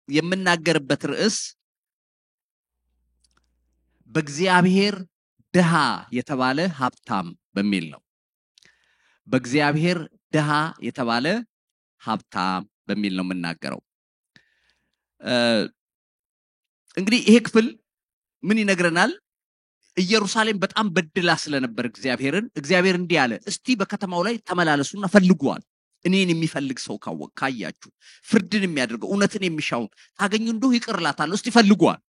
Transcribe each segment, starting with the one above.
የምናገርበት ርዕስ በእግዚአብሔር ድሃ የተባለ ሀብታም በሚል ነው። በእግዚአብሔር ድሃ የተባለ ሀብታም በሚል ነው የምናገረው። እንግዲህ ይሄ ክፍል ምን ይነግረናል? ኢየሩሳሌም በጣም በድላ ስለነበር እግዚአብሔር እንዲህ አለ፣ እስቲ በከተማው ላይ ተመላለሱና ፈልጉዋል። እኔን የሚፈልግ ሰው ካያችሁ ፍርድን የሚያደርገው እውነትን የሚሻው ታገኙ እንደው ይቅርላታል፣ እስቲ ፈልጉዋል።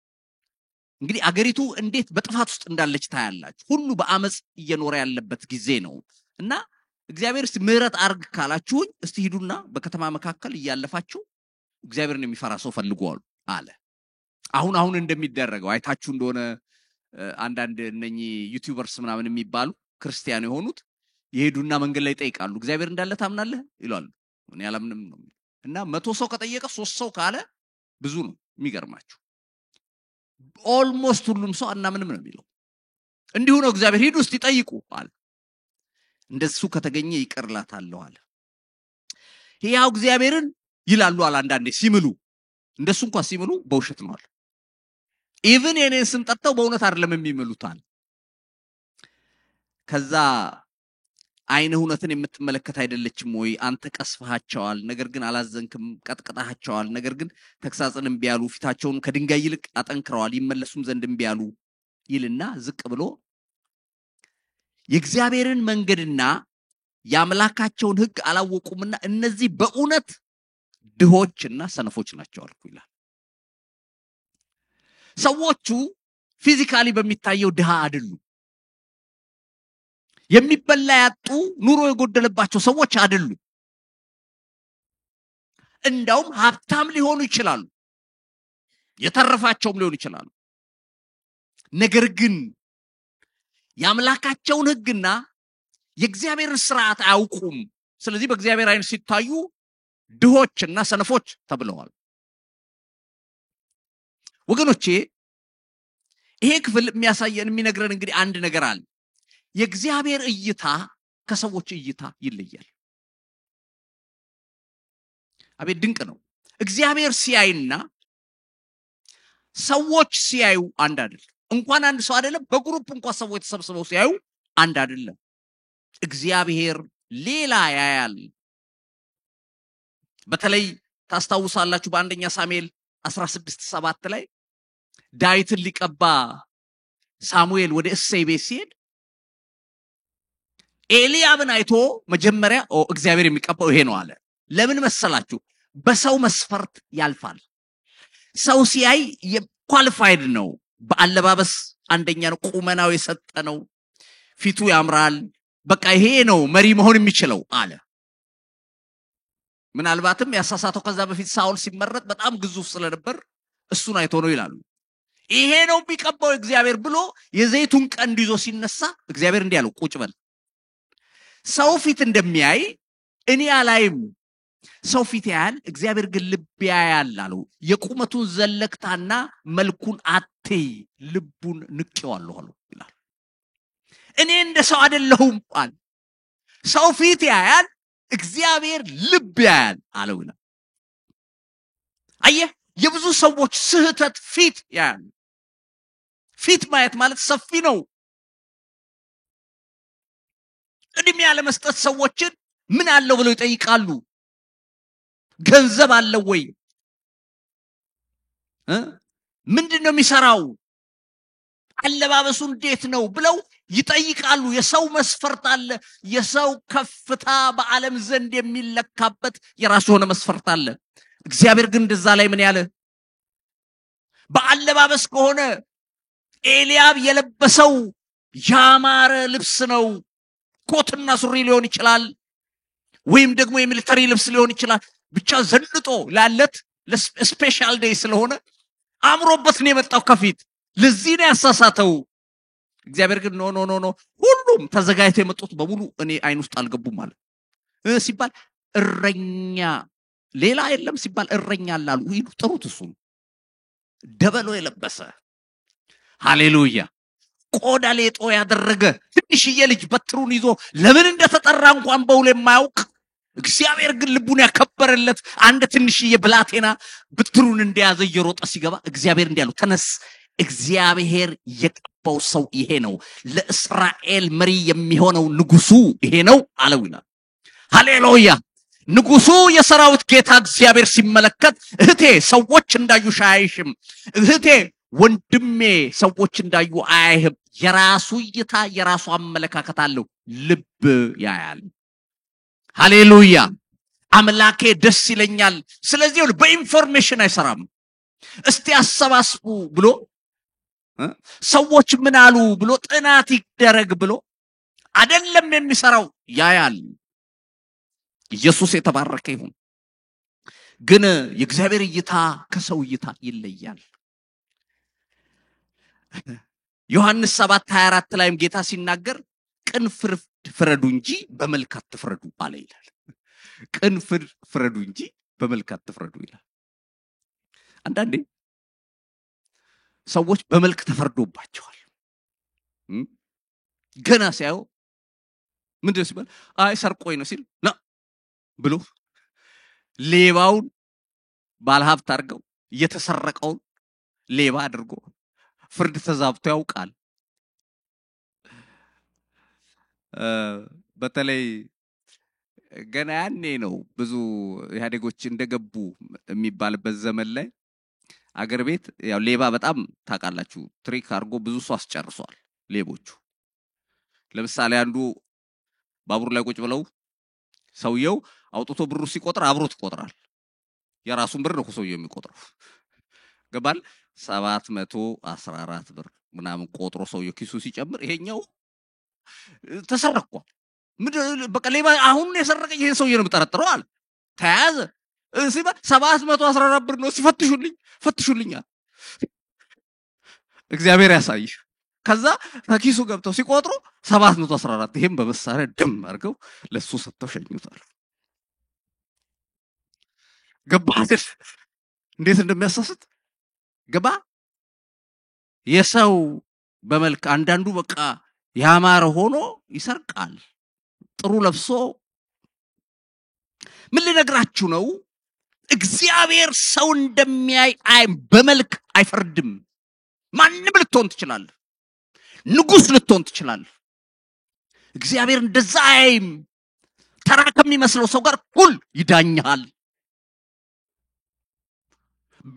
እንግዲህ አገሪቱ እንዴት በጥፋት ውስጥ እንዳለች ታያላችሁ። ሁሉ በአመጽ እየኖረ ያለበት ጊዜ ነው እና እግዚአብሔር እስቲ ምህረት አርግ ካላችሁኝ እስቲ ሂዱና በከተማ መካከል እያለፋችሁ እግዚአብሔርን የሚፈራ ሰው ፈልጉዋል አለ። አሁን እንደሚደረገው አይታችሁ እንደሆነ አንዳንድ እነኚህ ዩቲዩበርስ ምናምን የሚባሉ ክርስቲያን የሆኑት ይሄዱና መንገድ ላይ ይጠይቃሉ፣ እግዚአብሔር እንዳለ ታምናለህ ይላሉ። እኔ አላምንም ነው እና 100 ሰው ከጠየቀ 3 ሰው ካለ ብዙ ነው። የሚገርማችሁ ኦልሞስት ሁሉም ሰው አናምንም ነው የሚለው። እንዲሁ ነው እግዚአብሔር ሂዱ እስቲ ጠይቁ አለ። እንደሱ ከተገኘ ይቅርላታለሁ አለ። ያው እግዚአብሔርን ይላሉ አንዳንዴ ሲምሉ፣ እንደሱ እንኳን ሲምሉ በውሸት ነው አለ። ኢቭን የኔን ስም ጠርተው በእውነት አይደለም የሚምሉታል። ከዛ አይነ እውነትን የምትመለከት አይደለችም ወይ? አንተ ቀስፈሃቸዋል፣ ነገር ግን አላዘንክም፣ ቀጥቅጣሃቸዋል፣ ነገር ግን ተክሳጽን እምቢ አሉ፣ ፊታቸውን ከድንጋይ ይልቅ አጠንክረዋል፣ ይመለሱም ዘንድ እምቢ አሉ ይልና ዝቅ ብሎ የእግዚአብሔርን መንገድና የአምላካቸውን ሕግ አላወቁምና እነዚህ በእውነት ድሆችና ሰነፎች ናቸው አልኩ ይላል። ሰዎቹ ፊዚካሊ በሚታየው ድሃ አይደሉም። የሚበላ ያጡ ኑሮ የጎደለባቸው ሰዎች አይደሉም። እንደውም ሀብታም ሊሆኑ ይችላሉ፣ የተረፋቸውም ሊሆኑ ይችላሉ። ነገር ግን የአምላካቸውን ሕግና የእግዚአብሔርን ሥርዓት አያውቁም። ስለዚህ በእግዚአብሔር አይን ሲታዩ ድሆችና ሰነፎች ተብለዋል። ወገኖቼ ይሄ ክፍል የሚነግረን እንግዲህ አንድ ነገር አለ። የእግዚአብሔር እይታ ከሰዎች እይታ ይለያል። አቤት ድንቅ ነው! እግዚአብሔር ሲያይና ሰዎች ሲያዩ አንድ አይደለም። እንኳን አንድ ሰው አይደለም፣ በግሩፕ እንኳን ሰዎች ተሰብስበው ሲያዩ አንድ አይደለም። እግዚአብሔር ሌላ ያያል። በተለይ ታስታውሳላችሁ በአንደኛ ሳሙኤል 16:7 ላይ ዳዊትን ሊቀባ ሳሙኤል ወደ እሴይ ቤት ሲሄድ ኤልያብን አይቶ መጀመሪያ እግዚአብሔር የሚቀባው ይሄ ነው አለ። ለምን መሰላችሁ? በሰው መስፈርት ያልፋል። ሰው ሲያይ ኳሊፋይድ ነው፣ በአለባበስ አንደኛ ነው፣ ቁመናው የሰጠ ነው፣ ፊቱ ያምራል፣ በቃ ይሄ ነው መሪ መሆን የሚችለው አለ። ምናልባትም ያሳሳተው ከዛ በፊት ሳውል ሲመረጥ በጣም ግዙፍ ስለነበር እሱን አይቶ ነው ይላሉ። ይሄ ነው ቢቀባው እግዚአብሔር ብሎ የዘይቱን ቀንድ ይዞ ሲነሳ እግዚአብሔር እንዲህ አለው፣ ቁጭ በል። ሰው ፊት እንደሚያይ እኔ አላይም። ሰው ፊት ያያል፣ እግዚአብሔር ግን ልብ ያያል አለው። የቁመቱን ዘለክታና መልኩን አትይ፣ ልቡን ንቄዋለሁ አለው ይላል። እኔ እንደ ሰው አይደለሁም አለ። ሰው ፊት ያያል፣ እግዚአብሔር ልብ ያያል አለው ይላል። አየህ፣ የብዙ ሰዎች ስህተት ፊት ያያል። ፊት ማየት ማለት ሰፊ ነው። እድሜ ያለ መስጠት ሰዎችን ምን አለው ብለው ይጠይቃሉ። ገንዘብ አለው ወይ? ምንድነው የሚሰራው? አለባበሱ እንዴት ነው ብለው ይጠይቃሉ። የሰው መስፈርት አለ። የሰው ከፍታ በዓለም ዘንድ የሚለካበት የራሱ ሆነ መስፈርት አለ። እግዚአብሔር ግን እንደዛ ላይ ምን ያለ? በአለባበስ ከሆነ ኤልያብ የለበሰው ያማረ ልብስ ነው። ኮትና ሱሪ ሊሆን ይችላል፣ ወይም ደግሞ የሚሊተሪ ልብስ ሊሆን ይችላል። ብቻ ዘንጦ ላለት ለስፔሻል ዴይ ስለሆነ አምሮበት ነው የመጣው ከፊት። ለዚህ ነው ያሳሳተው። እግዚአብሔር ግን ኖ ሁሉም ተዘጋጅተው የመጡት በሙሉ እኔ አይን ውስጥ አልገቡም ማለት ሲባል እረኛ ሌላ የለም ሲባል እረኛ አላሉ። ይሉ ጥሩት እሱ ደበሎ የለበሰ ሃሌሉያ ቆዳ ሌጦ ያደረገ ትንሽዬ ልጅ በትሩን ይዞ ለምን እንደተጠራ እንኳን በውል የማያውቅ እግዚአብሔር ግን ልቡን ያከበረለት አንድ ትንሽዬ ብላቴና ብትሩን እንደያዘ እየሮጠ ሲገባ እግዚአብሔር እንዲያለው ተነስ፣ እግዚአብሔር የቀባው ሰው ይሄ ነው፣ ለእስራኤል መሪ የሚሆነው ንጉሱ ይሄ ነው አለው ይላል። ሃሌሉያ! ንጉሱ የሰራዊት ጌታ እግዚአብሔር ሲመለከት እህቴ ሰዎች እንዳዩሽ አያይሽም፣ እህቴ ወንድሜ ሰዎች እንዳዩ አያይህም። የራሱ እይታ የራሱ አመለካከት አለው፣ ልብ ያያል። ሃሌሉያ! አምላኬ ደስ ይለኛል። ስለዚህ በኢንፎርሜሽን አይሰራም። እስቲ አሰባስቡ ብሎ ሰዎች ምን አሉ ብሎ ጥናት ይደረግ ብሎ አይደለም የሚሰራው፣ ያያል። ኢየሱስ የተባረከ ይሁን። ግን የእግዚአብሔር እይታ ከሰው እይታ ይለያል። ዮሐንስ 7:24 ላይም ጌታ ሲናገር ቅን ፍርድ ፍረዱ እንጂ በመልክ አትፍረዱ አለ ይላል። ቅን ፍርድ ፍረዱ እንጂ በመልክ አትፍረዱ ይላል። አንዳንዴ ሰዎች በመልክ ተፈርዶባቸዋል። ገና ሲያዩ ምንድነው ሲባል አይ ሰርቆይ ነው ሲል ና ብሎ ሌባውን ባለሀብት አድርገው የተሰረቀውን ሌባ አድርጎ ፍርድ ተዛብቶ ያውቃል። በተለይ ገና ያኔ ነው ብዙ ኢህአዴጎች እንደገቡ የሚባልበት ዘመን ላይ አገር ቤት ያው ሌባ በጣም ታውቃላችሁ ትሪክ አድርጎ ብዙ ሰው አስጨርሷል። ሌቦቹ ለምሳሌ አንዱ ባቡር ላይ ቁጭ ብለው ሰውየው አውጥቶ ብሩ ሲቆጥር አብሮት ይቆጥራል። የራሱን ብር ነው ሰውየው የሚቆጥረው። ገባል 714 ብር ምናምን ቆጥሮ ሰውየው ኪሱ ሲጨምር ይሄኛው ተሰረቀው። በቃ ሌባ አሁን የሰረቀ ይሄን ሰውየው ነው የሚጠረጥረው አለ። ተያዘ። ሲባ 714 ብር ነው ፈትሹልኝ። እግዚአብሔር ያሳይሽ። ከዛ ከኪሱ ገብተው ሲቆጥሩ 714 ይሄን በመሳሪያ ደም አድርገው ለሱ ሰጥተው ሸኙታል። ገባህ እንዴት እንደሚያሳስት ገባ። የሰው በመልክ አንዳንዱ በቃ ያማረ ሆኖ ይሰርቃል። ጥሩ ለብሶ ምን ልነግራችሁ ነው? እግዚአብሔር ሰው እንደሚያይ በመልክ አይፈርድም። ማንም ልትሆን ትችላለህ፣ ንጉስ ልትሆን ትችላለህ። እግዚአብሔር እንደዛ አይም ተራ ከሚመስለው ሰው ጋር ሁሉ ይዳኛል።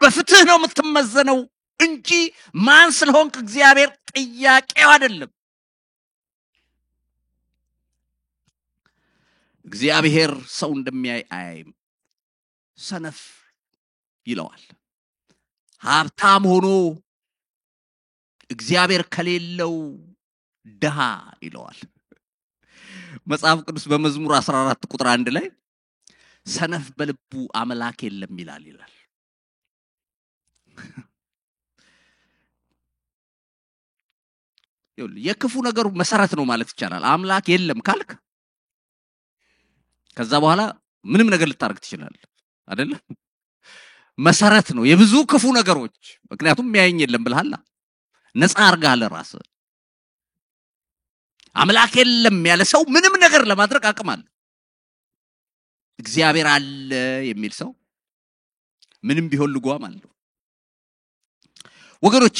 በፍትህ ነው የምትመዘነው እንጂ ማን ስለሆንክ እግዚአብሔር ጥያቄው አይደለም። እግዚአብሔር ሰው እንደሚያይ አይም ሰነፍ ይለዋል። ሀብታም ሆኖ እግዚአብሔር ከሌለው ደሃ ይለዋል። መጽሐፍ ቅዱስ በመዝሙር 14 ቁጥር 1 ላይ ሰነፍ በልቡ አምላክ የለም ይላል። የክፉ ነገሩ መሰረት ነው ማለት ይቻላል። አምላክ የለም ካልክ ከዛ በኋላ ምንም ነገር ልታርግ ትችላለህ አይደል? መሰረት ነው የብዙ ክፉ ነገሮች። ምክንያቱም የሚያየኝ የለም ብለሃል፣ ነፃ አርጋለ ራስ። አምላክ የለም ያለ ሰው ምንም ነገር ለማድረግ አቅም አለ። እግዚአብሔር አለ የሚል ሰው ምንም ቢሆን ልጓም አለው። ወገኖቼ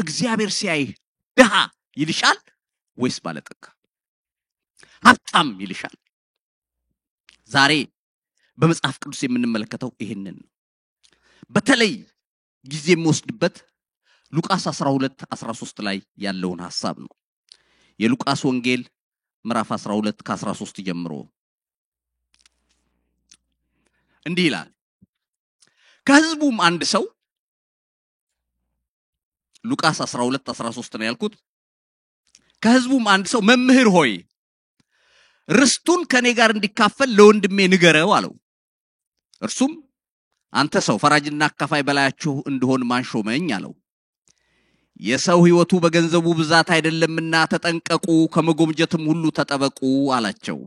እግዚአብሔር ሲያይ ድሃ ይልሻል ወይስ ባለጠጋ? ሀብታም ይልሻል? ዛሬ በመጽሐፍ ቅዱስ የምንመለከተው ይሄንን ነው። በተለይ ጊዜ የሚወስድበት ሉቃስ 12:13 ላይ ያለውን ሐሳብ ነው። የሉቃስ ወንጌል ምዕራፍ 12 ከ13 ጀምሮ እንዲህ ይላል። ከሕዝቡም አንድ ሰው ሉቃስ 12:13 ነው ያልኩት። ከሕዝቡም አንድ ሰው መምህር ሆይ ርስቱን ከኔ ጋር እንዲካፈል ለወንድሜ ንገረው አለው። እርሱም አንተ ሰው ፈራጅና አካፋይ በላያችሁ እንደሆን ማን ሾመኝ አለው። የሰው ሕይወቱ በገንዘቡ ብዛት አይደለምና ተጠንቀቁ፣ ከመጎምጀትም ሁሉ ተጠበቁ አላቸው።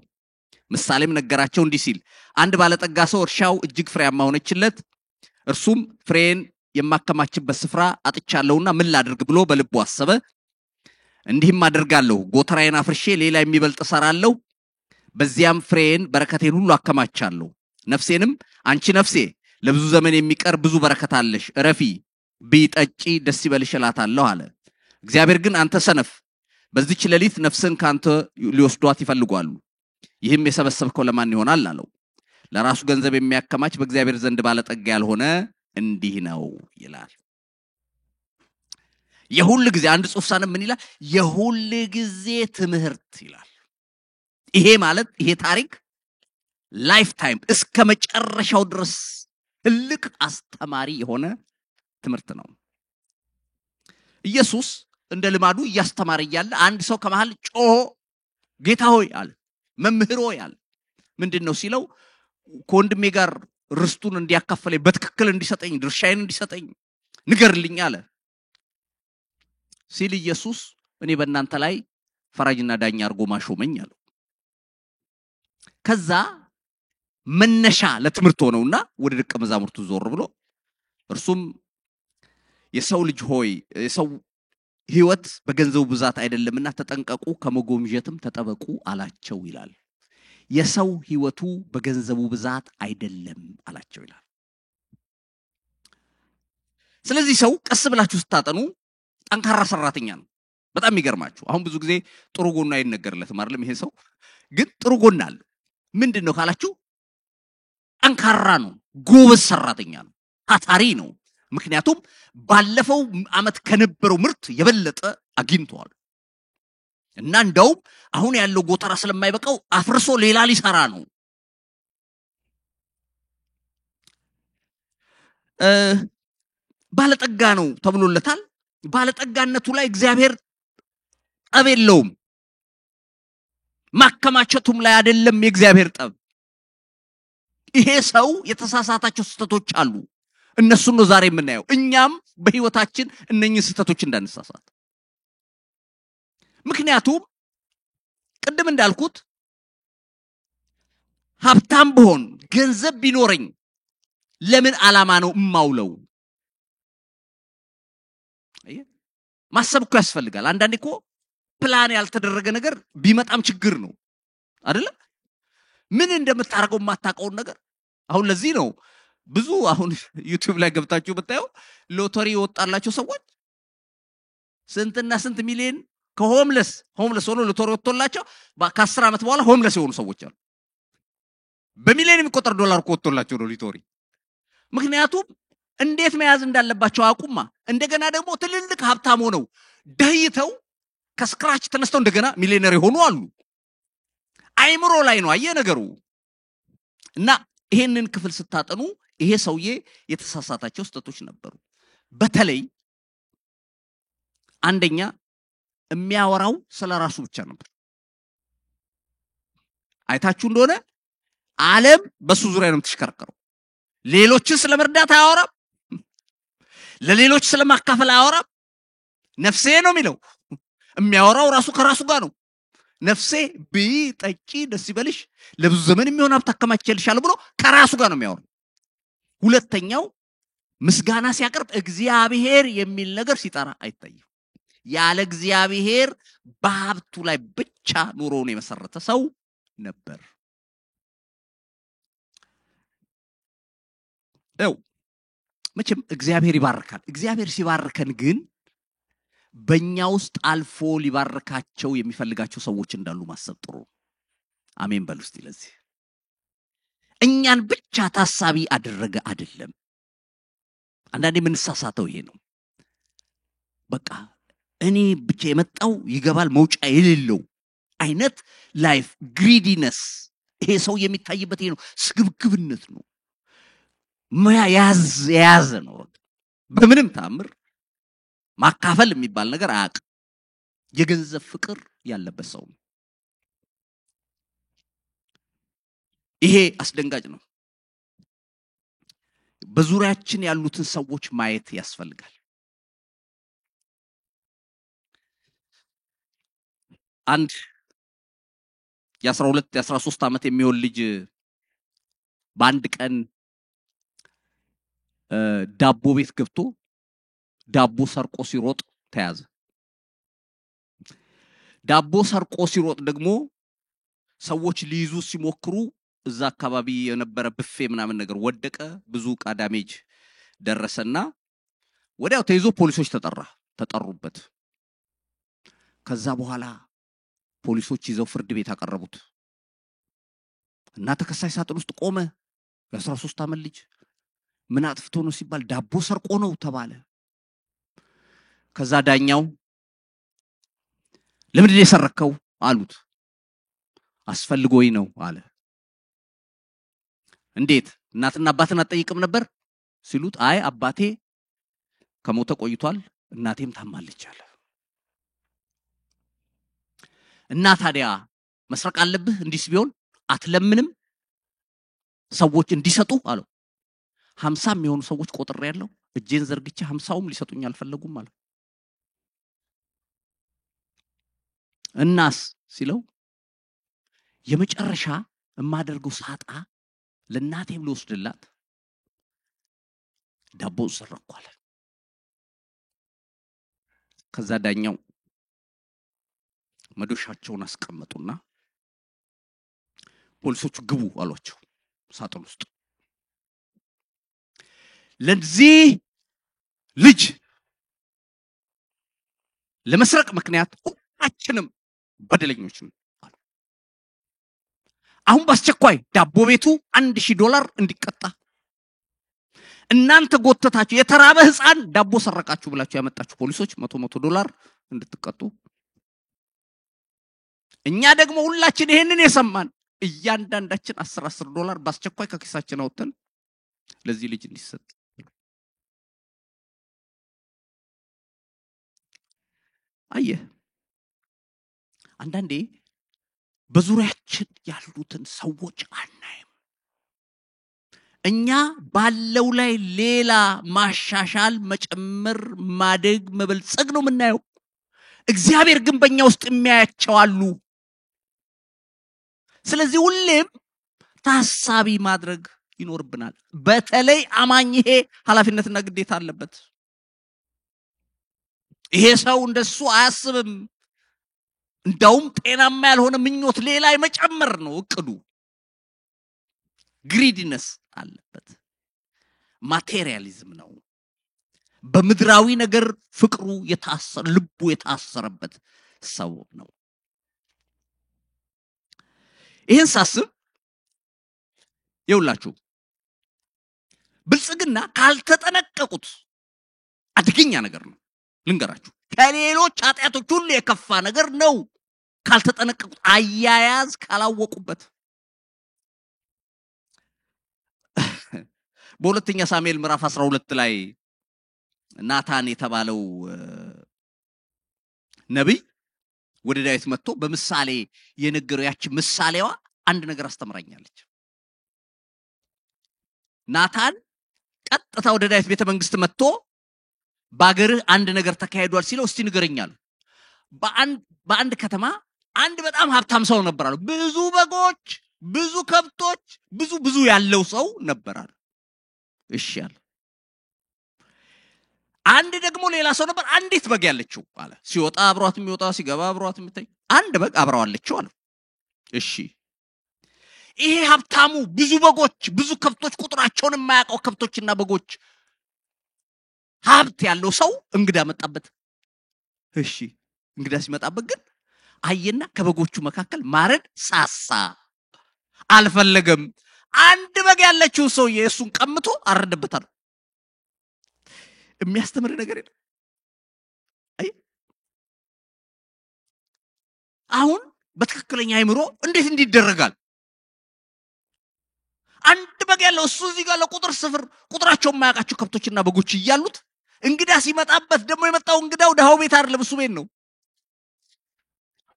ምሳሌም ነገራቸው እንዲህ ሲል አንድ ባለጠጋ ሰው እርሻው እጅግ ፍሬያማ ሆነችለት። እርሱም ፍሬን የማከማችበት ስፍራ አጥቻለሁና ምን ላድርግ ብሎ በልቡ አሰበ። እንዲህም አደርጋለሁ ጎተራዬን አፍርሼ ሌላ የሚበልጥ እሰራለሁ በዚያም ፍሬን በረከቴን ሁሉ አከማቻለሁ ነፍሴንም አንቺ ነፍሴ ለብዙ ዘመን የሚቀር ብዙ በረከት አለሽ እረፊ ቢጠጪ ደስ ይበልሽ እላታለሁ አለ እግዚአብሔር ግን አንተ ሰነፍ በዚህች ሌሊት ነፍስን ካንተ ሊወስዷት ይፈልጋሉ ይህም የሰበሰብከው ለማን ይሆናል አለው ለራሱ ገንዘብ የሚያከማች በእግዚአብሔር ዘንድ ባለጠጋ ያልሆነ እንዲህ ነው ይላል የሁሉ ጊዜ አንድ ጽሑፍ ሳነብ ምን ይላል የሁሉ ጊዜ ትምህርት ይላል ይሄ ማለት ይሄ ታሪክ ላይፍ ታይም እስከ መጨረሻው ድረስ ትልቅ አስተማሪ የሆነ ትምህርት ነው ኢየሱስ እንደ ልማዱ ያስተማረ ይያለ አንድ ሰው ከመሃል ጮሆ ጌታ ሆይ አለ መምህር ሆይ አለ ምንድነው ሲለው ኮንድሜ ጋር ርስቱን እንዲያካፈለኝ በትክክል እንዲሰጠኝ ድርሻዬን እንዲሰጠኝ ንገርልኝ አለ ሲል ኢየሱስ እኔ በእናንተ ላይ ፈራጅና ዳኛ አርጎ ማሾመኝ አለ ከዛ መነሻ ለትምህርት ሆነውና ወደ ደቀ መዛሙርቱ ዞር ብሎ እርሱም የሰው ልጅ ሆይ የሰው ህይወት በገንዘቡ ብዛት አይደለምና ተጠንቀቁ ከመጎምጀትም ተጠበቁ አላቸው ይላል የሰው ህይወቱ በገንዘቡ ብዛት አይደለም አላቸው ይላል ስለዚህ ሰው ቀስ ብላችሁ ስታጠኑ ጠንካራ ሰራተኛ ነው በጣም ይገርማችሁ አሁን ብዙ ጊዜ ጥሩ ጎና አይነገርለትም አይደለም ይሄ ሰው ግን ጥሩ ጎና አለ ምንድነው ካላችሁ ጠንካራ ነው ጎበዝ ሰራተኛ ነው ታታሪ ነው ምክንያቱም ባለፈው አመት ከነበረው ምርት የበለጠ አግኝቷል እና እንደው አሁን ያለው ጎተራ ስለማይበቃው አፍርሶ ሌላ ሊሰራ ነው ባለጠጋ ነው ተብሎለታል ባለጠጋነቱ ላይ እግዚአብሔር ጠብ የለውም ማከማቸቱም ላይ አይደለም የእግዚአብሔር ጠብ ይሄ ሰው የተሳሳታቸው ስተቶች አሉ እነሱ ነው ዛሬ የምናየው እኛም በህይወታችን እነኚህ ስተቶች እንዳንሳሳት ምክንያቱም ቅድም እንዳልኩት ሀብታም ብሆን ገንዘብ ቢኖረኝ ለምን ዓላማ ነው እማውለው ማሰብ እኮ ያስፈልጋል አንዳንዴ እኮ ፕላን ያልተደረገ ነገር ቢመጣም ችግር ነው አይደል ምን እንደምታረገው ማታቀው ነገር አሁን ለዚህ ነው ብዙ አሁን ዩቲዩብ ላይ ገብታችሁ ብታዩ ሎተሪ ወጣላችሁ ሰዎች ስንትና ስንት ሚሊዮን ከሆምለስ ሆኖ ሎተሪ ወጥቶላቸው ከ10 አመት በኋላ ሆምለስ የሆኑ ሰዎች አሉ በሚሊዮን የሚቆጠር ዶላር ወጥቶላቸው ነው ሎተሪ ምክንያቱም እንዴት መያዝ እንዳለባቸው አቁማ እንደገና ደግሞ ትልልቅ ሀብታም ሆነው ደህይተው ከስክራች ተነስተው እንደገና ሚሊዮነር ሆኑ አሉ አይምሮ ላይ ነው አየ ነገሩ እና ይሄንን ክፍል ስታጠኑ ይሄ ሰውዬ የተሳሳታቸው ስተቶች ነበሩ በተለይ አንደኛ የሚያወራው ስለራሱ ብቻ ነበር አይታችሁ እንደሆነ ዓለም በሱ ዙሪያ ነው ተሽከርከረው ሌሎችን ስለመርዳት አያወራም ለሌሎች ስለማካፈል አያወራም ነፍሴ ነው የሚለው የሚያወራው ራሱ ከራሱ ጋር ነው ነፍሴ ቢጠጪ ደስ ይበልሽ ለብዙ ዘመን የሚሆን ሀብት አከማችልሻለሁ ብሎ ከራሱ ጋር ነው የሚያወራው ሁለተኛው ምስጋና ሲያቀርብ እግዚአብሔር የሚል ነገር ሲጠራ አይታየም ያለ እግዚአብሔር በሀብቱ ላይ ብቻ ኑሮውን የመሰረተ ሰው ነበር መቼም እግዚአብሔር ይባርካል እግዚአብሔር ሲባርከን ግን በእኛ ውስጥ አልፎ ሊባርካቸው የሚፈልጋቸው ሰዎች እንዳሉ ማሰብ ጥሩ አሜን በሉ እስቲ ለዚህ እኛን ብቻ ታሳቢ አደረገ አይደለም አንዳንዴ ምን ተሳሳተው ይሄ ነው በቃ እኔ ብቻ የመጣው ይገባል መውጫ የሌለው አይነት ላይፍ ግሪዲነስ ይሄ ሰው የሚታይበት ይሄ ነው ስግብግብነት ነው ያዝ ነው በምንም ታምር ማካፈል የሚባል ነገር አያቅ የገንዘብ ፍቅር ያለበት ሰው ይሄ አስደንጋጭ ነው በዙሪያችን ያሉትን ሰዎች ማየት ያስፈልጋል አንድ የ12 የ13 አመት የሚሆን ልጅ በአንድ ቀን ዳቦ ቤት ገብቶ ዳቦ ሰርቆ ሲሮጥ ተያዘ ዳቦ ሰርቆ ሲሮጥ ደግሞ ሰዎች ሊይዙ ሲሞክሩ እዛ አካባቢ የነበረ ብፌ ምናምን ነገር ወደቀ። ብዙ ቃዳሜጅ ደረሰና ወዲያው ተይዞ ፖሊሶች ተጠሩበት። ከዛ በኋላ ፖሊሶች ይዘው ፍርድ ቤት አቀረቡት እና ተከሳሽ ሳጥን ውስጥ ቆመ። የ13 ዓመት ልጅ ምን አጥፍቶ ነው ሲባል ዳቦ ሰርቆ ነው ተባለ። ከዛ ዳኛው ለምንድን ነው የሰረከው አሉት። አስፈልጎኝ ነው አለ። እንዴት እናትና አባትን አትጠይቅም ነበር ሲሉት አይ አባቴ ከሞተ ቆይቷል እናቴም ታማለች አለ። እና ታዲያ መስረቅ አለብህ እንዲስ ቢሆን አትለምንም ሰዎች እንዲሰጡ አለው። 50 የሚሆኑ ሰዎች ቆጥሬ ያለው እጄን ዘርግቼ 50ም ሊሰጡኝ አልፈለጉም አለ። እናስ ሲለው የመጨረሻ የማደርገው ሳጣ ለእናቴም ልወስድላት ዳቦ ሰረኳለ። ከዛ ዳኛው መዶሻቸውን አስቀመጡና ፖሊሶቹ ግቡ አሏቸው ሳጥን ውስጥ። ለዚህ ልጅ ለመስረቅ ምክንያት ሁላችንም በደለኞች ነን አሉ። አሁን በአስቸኳይ ዳቦ ቤቱ $1000 እንዲቀጣ፣ እናንተ ጎተታችሁ የተራበ ህፃን ዳቦ ሰረቃችሁ ብላችሁ ያመጣችሁ ፖሊሶች $100 እንድትቀጡ፣ እኛ ደግሞ ሁላችን ይሄንን የሰማን እያንዳንዳችን $10 በአስቸኳይ ከኪሳችን አውጥተን ለዚህ ልጅ እንዲሰጥ። አየህ አንዳንዴ በዙሪያችን ያሉትን ሰዎች አናይም። እኛ ባለው ላይ ሌላ ማሻሻል መጨመር ማደግ መበልጸግ ነው የምናየው። እግዚአብሔር ግን በእኛ ውስጥ የሚያያቸው አሉ። ስለዚህ ሁሌም ታሳቢ ማድረግ ይኖርብናል። በተለይ አማኝ ይሄ ኃላፊነትና ግዴታ አለበት። ይሄ ሰው እንደሱ አያስብም። እንዳውም ጤናማ ያልሆነ ምኞት ሌላ የመጨመር ነው እቅዱ። ግሪዲነስ አለበት። ማቴሪያሊዝም ነው። በምድራዊ ነገር ፍቅሩ የታሰረ ልቡ የታሰረበት ሰው ነው። ይሄን ሳስብ ይውላችሁ ብልጽግና ካልተጠነቀቁት አደገኛ ነገር ነው። ልንገራችሁ ከሌሎች ኃጢአቶች ሁሉ የከፋ ነገር ነው። ካልተጠነቀቁት አያያዝ ካላወቁበት። በሁለተኛ ሳሙኤል ምዕራፍ 12 ላይ ናታን የተባለው ነብይ ወደ ዳዊት መጥቶ በምሳሌ የነገረው ያቺ ምሳሌዋ አንድ ነገር አስተምራኛለች። ናታን ቀጥታ ወደ ዳዊት ቤተ መንግስት መጥቶ ባገርህ አንድ ነገር ተካሂዷል ሲለው እስቲ ንገረኛል። በአንድ ከተማ አንድ በጣም ሀብታም ሰው ነበራል። ብዙ በጎች፣ ብዙ ከብቶች፣ ብዙ ያለው ሰው ነበራል። እሺ አለ። አንድ ደግሞ ሌላ ሰው ነበር፣ አንዲት በግ ያለችው አለ። ሲወጣ አብሯት የሚወጣ ሲገባ አብሯት የምታይ አንድ በግ አብራዋለችው አለ። እሺ ይሄ ሀብታሙ ብዙ በጎች፣ ብዙ ከብቶች ቁጥራቸውን የማያውቀው ከብቶችና በጎች ሀብት ያለው ሰው እንግዳ መጣበት። እሺ እንግዳ ሲመጣበት ግን አየና ከበጎቹ መካከል ማረድ ሳሳ አልፈለገም። አንድ በግ ያለችው ሰው የሱን ቀምቶ አረደበታል። የሚያስተምር ነገር የለም። አይ አሁን በትክክለኛ አይምሮ እንዴት እንዲደረጋል? አንድ በግ ያለው እሱ እዚህ ጋር ለቁጥር ስፍር ቁጥራቸው የማያውቃቸው ከብቶችና በጎች እያሉት እንግዳ ሲመጣበት ደግሞ የመጣው እንግዳው ደሃው ቤት አይደለም እሱ ቤት ነው።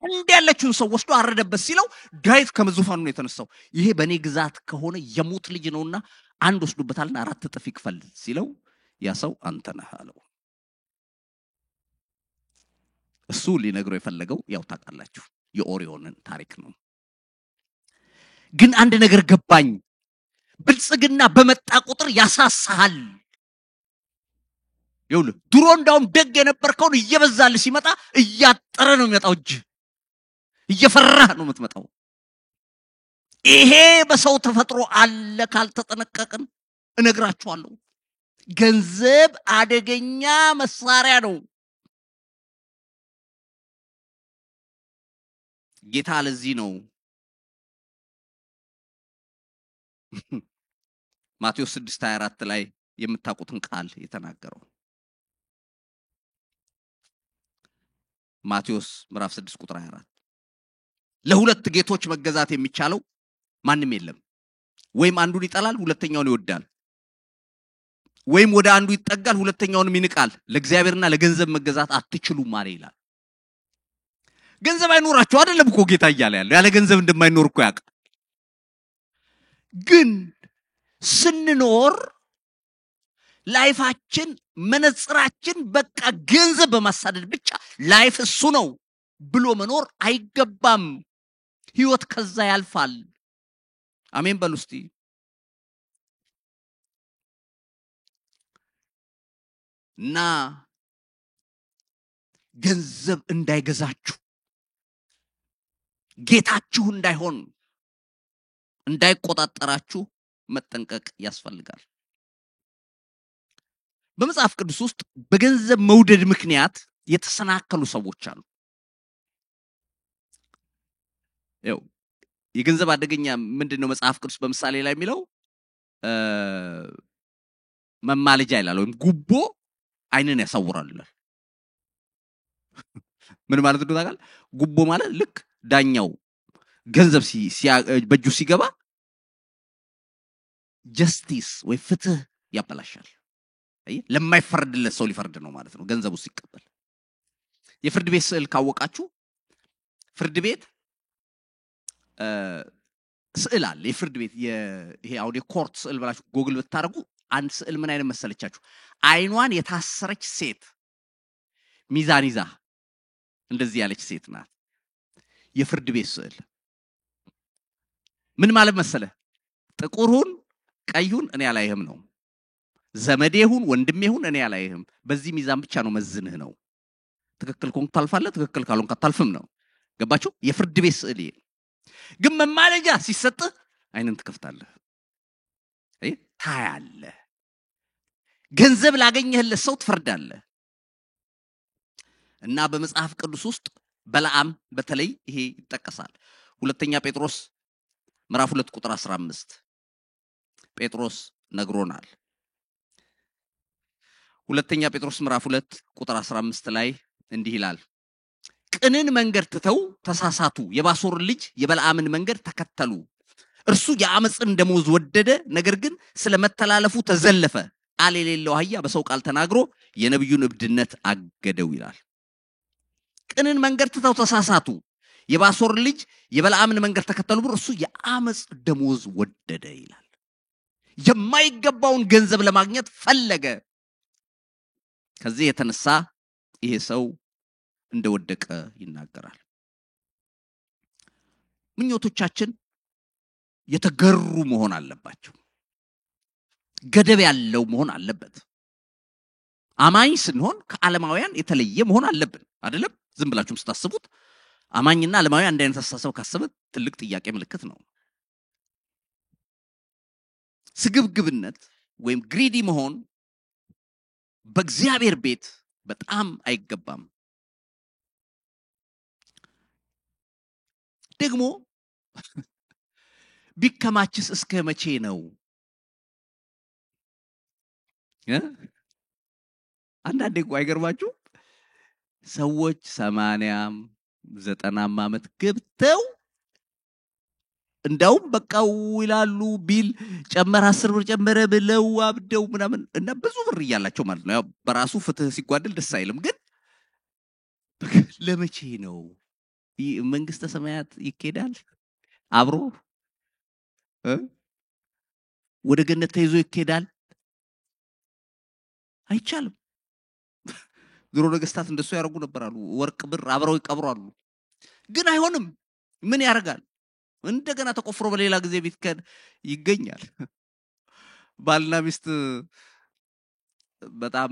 እንደ ያለችውን ሰው ወስዶ አረደበት ሲለው ዳዊት ከመዙፋኑ ነው የተነሳው። ይሄ በኔ ግዛት ከሆነ የሞት ልጅ ነውና አንድ ወስዶበታልና 4 እጥፍ ይክፈል ሲለው ያ ሰው አንተ ነህ አለው። እሱ ሊነግረው የፈለገው ያው ታውቃላችሁ የኦሪዮንን ታሪክ ነው። ግን አንድ ነገር ገባኝ። ብልጽግና በመጣ ቁጥር ያሳሳሃል። ይኸውልህ ድሮ እንዳውም ደግ የነበርከውን እየበዛልህ ሲመጣ እያጠረ ነው የሚመጣው እጅ። እየፈራህ ነው የምትመጣው። ይሄ በሰው ተፈጥሮ አለ ካልተጠነቀቅን። እነግራችኋለሁ፣ ገንዘብ አደገኛ መሳሪያ ነው። ጌታ ለዚህ ነው ማቴዎስ 6:24 ላይ የምታውቁትን ቃል የተናገረው። ማቴዎስ ምዕራፍ 6 ቁጥር 24 ለሁለት ጌቶች መገዛት የሚቻለው ማንም የለም። ወይም አንዱን ይጠላል ሁለተኛውን ይወዳል፣ ወይም ወደ አንዱ ይጠጋል ሁለተኛውንም ይንቃል። ለእግዚአብሔርና ለገንዘብ መገዛት አትችሉም ማለት ይላል። ገንዘብ አይኖራችሁ አይደለም እኮ ጌታ እያለ ያለው፣ ያለ ገንዘብ እንደማይኖር እኮ ያውቃል። ግን ስንኖር ላይፋችን መነጽራችን በቃ ገንዘብ በማሳደድ ብቻ ላይፍ እሱ ነው ብሎ መኖር አይገባም። ህይወት ከዛ ያልፋል። አሜን በሉ እስቲ። እና ገንዘብ እንዳይገዛችሁ፣ ጌታችሁ እንዳይሆን፣ እንዳይቆጣጠራችሁ መጠንቀቅ ያስፈልጋል። በመጽሐፍ ቅዱስ ውስጥ በገንዘብ መውደድ ምክንያት የተሰናከሉ ሰዎች አሉ። ያው የገንዘብ አደገኛ ምንድነው? መጽሐፍ ቅዱስ በምሳሌ ላይ የሚለው መማለጃ ይላል፣ ወይም ጉቦ አይንን ያሳውራል ይላል። ምን ማለት ነው ታውቃለህ? ጉቦ ማለት ልክ ዳኛው ገንዘብ በእጁ ሲገባ ጀስቲስ ወይ ፍትህ ያበላሻል። ለማይፈርድለት ሰው ሊፈርድ ነው ማለት ነው ገንዘቡ ሲቀበል። የፍርድ ቤት ስዕል ካወቃችሁ፣ ፍርድ ቤት ስዕል አለ። የፍርድ ቤት ይሄ አሁን የኮርት ስዕል ብላችሁ ጎግል ብታረጉ አንድ ስዕል ምን አይነት መሰለቻችሁ? አይኗን የታሰረች ሴት ሚዛን ይዛ እንደዚህ ያለች ሴት ናት የፍርድ ቤት ስዕል። ምን ማለት መሰለ? ጥቁሩን ቀዩን እኔ አላየህም ነው፣ ዘመዴሁን ወንድሜሁን እኔ አላየህም፣ በዚህ ሚዛን ብቻ ነው መዝንህ ነው። ትክክል ኮንክ ታልፋለህ፣ ትክክል ካልሆንክ አታልፍም ነው። ገባችሁ? የፍርድ ቤት ስዕል ይሄ። ግን መማለጃ ሲሰጥ አይንን ትከፍታለህ፣ ታያለህ። ገንዘብ ላገኘህለት ሰው ትፈርዳለህ። እና በመጽሐፍ ቅዱስ ውስጥ በለዓም በተለይ ይሄ ይጠቀሳል። ሁለተኛ ጴጥሮስ ምዕራፍ 2 ቁጥር 15 ጴጥሮስ ነግሮናል። ሁለተኛ ጴጥሮስ ምዕራፍ 2 ቁጥር 15 ላይ እንዲህ ይላል፣ ቅንን መንገድ ትተው ተሳሳቱ፣ የባሶር ልጅ የበለዓምን መንገድ ተከተሉ። እርሱ የአመፅን ደመወዝ ወደደ፣ ነገር ግን ስለመተላለፉ ተዘለፈ። ቃል የሌለው አህያ በሰው ቃል ተናግሮ የነብዩን እብድነት አገደው ይላል። ቅንን መንገድ ትተው ተሳሳቱ፣ የባሶር ልጅ የበለዓምን መንገድ ተከተሉ፣ እርሱ የአመፅ ደመወዝ ወደደ ይላል። የማይገባውን ገንዘብ ለማግኘት ፈለገ። ከዚህ የተነሳ ይሄ ሰው እንደወደቀ ይናገራል። ምኞቶቻችን የተገሩ መሆን አለባቸው። ገደብ ያለው መሆን አለበት። አማኝ ስንሆን ከዓለማውያን የተለየ መሆን አለብን አይደለም? ዝም ብላችሁም ስታስቡት አማኝና ዓለማዊ አንድ አይነት አስተሳሰብ ካሰበ ትልቅ ጥያቄ ምልክት ነው። ስግብግብነት ወይም ግሪዲ መሆን በእግዚአብሔር ቤት በጣም አይገባም። ደግሞ ቢከማችስ እስከ መቼ ነው? አንዳንዴ እኮ አይገርማችሁ? ሰዎች 80 90 ዓመት ገብተው እንዳውም በቃው ይላሉ፣ ቢል ጨመረ 10 ብር ጨመረ ብለው አብደው ምናምን እና ብዙ ብር እያላቸው ማለት ነው። ያው በራሱ ፍትህ ሲጓደል ደስ አይልም። ግን ለመቼ ነው መንግስተ ሰማያት ይኬዳል? አብሮ ወደ ገነት ተይዞ ይኬዳል? አይቻልም። ድሮ ነገስታት እንደሱ ያደርጉ ነበር አሉ። ወርቅ ብር አብረው ይቀብራሉ። ግን አይሆንም። ምን ያደርጋል? እንደገና ተቆፍሮ በሌላ ጊዜ ቢትከድ ይገኛል። ባልና ሚስት በጣም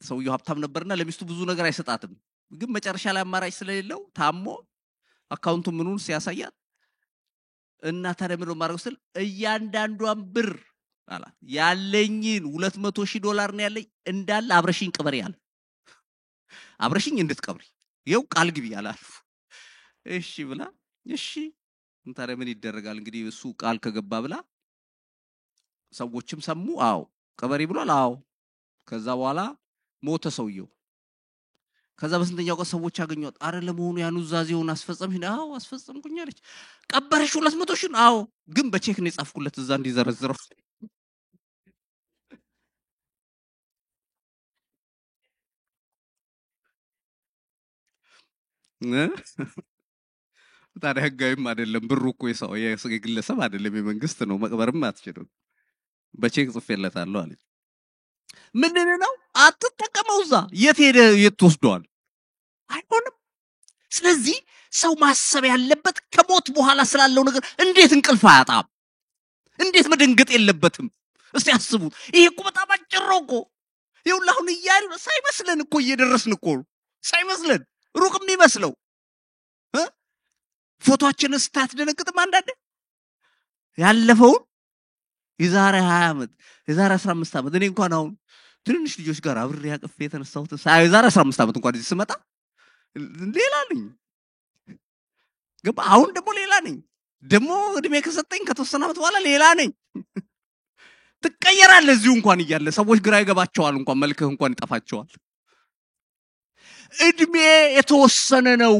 ሰውየው ሀብታም ነበርና ለሚስቱ ብዙ ነገር አይሰጣትም። ግን መጨረሻ ላይ አማራጭ ስለሌለው ታሞ አካውንቱ ምኑን ሲያሳያት እና ታዲያ ምን ማድረግ ስል እያንዳንዷን ብር አላት ያለኝን $200,000 ነው ያለኝ እንዳለ አብረሽኝ ቅበሪ አለ። አብረሽኝ እንድትቀብሪ ይው ቃል ግቢ አላል። እሺ ብላ እሺ ታዲያ ምን ይደረጋል እንግዲህ እሱ ቃል ከገባ ብላ ሰዎችም ሰሙ። አዎ ቅበሪ ብሏል። አዎ ከዛ በኋላ ሞተ ሰውየው። ከዛ በስንተኛው ቀን ሰዎች ያገኙት አረ ለመሆኑ ያን ዛዜውን አስፈጸምሽ? አዎ አስፈጸምኩኝ አለች። ቀበረሽ 200,000? አዎ ግን በቼክ ነው የጻፍኩለት እዛ እንዲዘረዝረው። ታዲያ ህጋዊም አይደለም ብሩ እኮ የሰው የግለሰብ አይደለም የመንግስት ነው። መቅበርም አትችልም። በቼክ ጽፌለታለሁ አለች። ምንድን ነው አትጠቀመው እዛ የት ሄደ የት ተወስዷል? አይሆንም። ስለዚህ ሰው ማሰብ ያለበት ከሞት በኋላ ስላለው ነገር እንዴት እንቅልፍ አያጣም? እንዴት መደንገጥ የለበትም? እስቲ አስቡት። ይሄ እኮ በጣም አጭር ነው እኮ። ይኸውልህ አሁን እያሉ ሳይመስለን እኮ እየደረስን እኮ ሳይመስለን ሩቅ የሚመስለው ፎቶአችንን ስታስደነግጥም አንዳንዴ ያለፈውን የዛሬ 20 ዓመት የዛሬ 15 ዓመት እኔ እንኳን አሁን ትንሽ ልጆች ጋር አብሬ ያቅፌ የተነሳሁት የዛሬ 15 ዓመት እንኳን እዚህ ስመጣ ሌላ ነኝ። ገባ? አሁን ደግሞ ሌላ ነኝ። ደግሞ እድሜ ከሰጠኝ ከተወሰነ ዓመት በኋላ ሌላ ነኝ። ትቀየራለህ። እዚሁ እንኳን እያለ ሰዎች ግራ ይገባቸዋል። እንኳን መልክህ እንኳን ይጠፋቸዋል። እድሜ የተወሰነ ነው።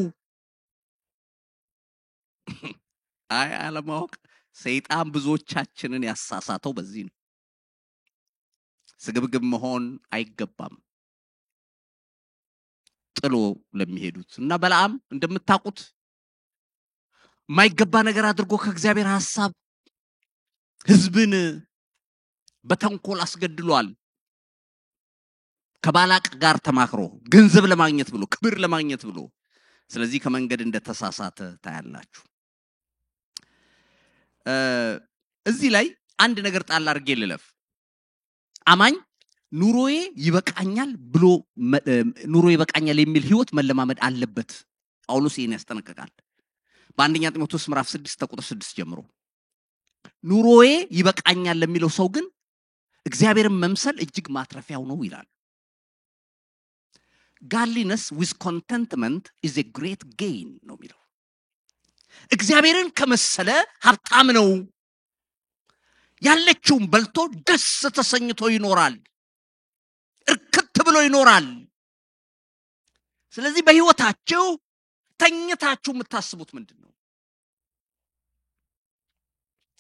አይ አለማወቅ ሰይጣን ብዙዎቻችንን ያሳሳተው በዚህ ነው። ስግብግብ መሆን አይገባም ጥሎ ለሚሄዱት እና በለዓም እንደምታውቁት ማይገባ ነገር አድርጎ ከእግዚአብሔር ሐሳብ ህዝብን በተንኮል አስገድሏል። ከባላቅ ጋር ተማክሮ ገንዘብ ለማግኘት ብሎ ክብር ለማግኘት ብሎ ስለዚህ ከመንገድ እንደተሳሳተ ታያላችሁ። እዚህ ላይ አንድ ነገር ጣል አድርጌ ልለፍ። አማኝ ኑሮዬ ይበቃኛል ብሎ ኑሮ ይበቃኛል የሚል ህይወት መለማመድ አለበት። ጳውሎስ ይሄን ያስጠነቅቃል። በአንደኛ ጢሞቴዎስ ምዕራፍ 6 ቁጥር 6 ጀምሮ ኑሮዬ ይበቃኛል ለሚለው ሰው ግን እግዚአብሔርን መምሰል እጅግ ማትረፊያው ነው ይላል። Godliness with contentment is a great gain ነው የሚለው። እግዚአብሔርን ከመሰለ ሀብታም ነው። ያለችውን በልቶ ደስ ተሰኝቶ ይኖራል። እርክት ብሎ ይኖራል። ስለዚህ በህይወታችሁ ተኝታችሁ የምታስቡት ምንድነው?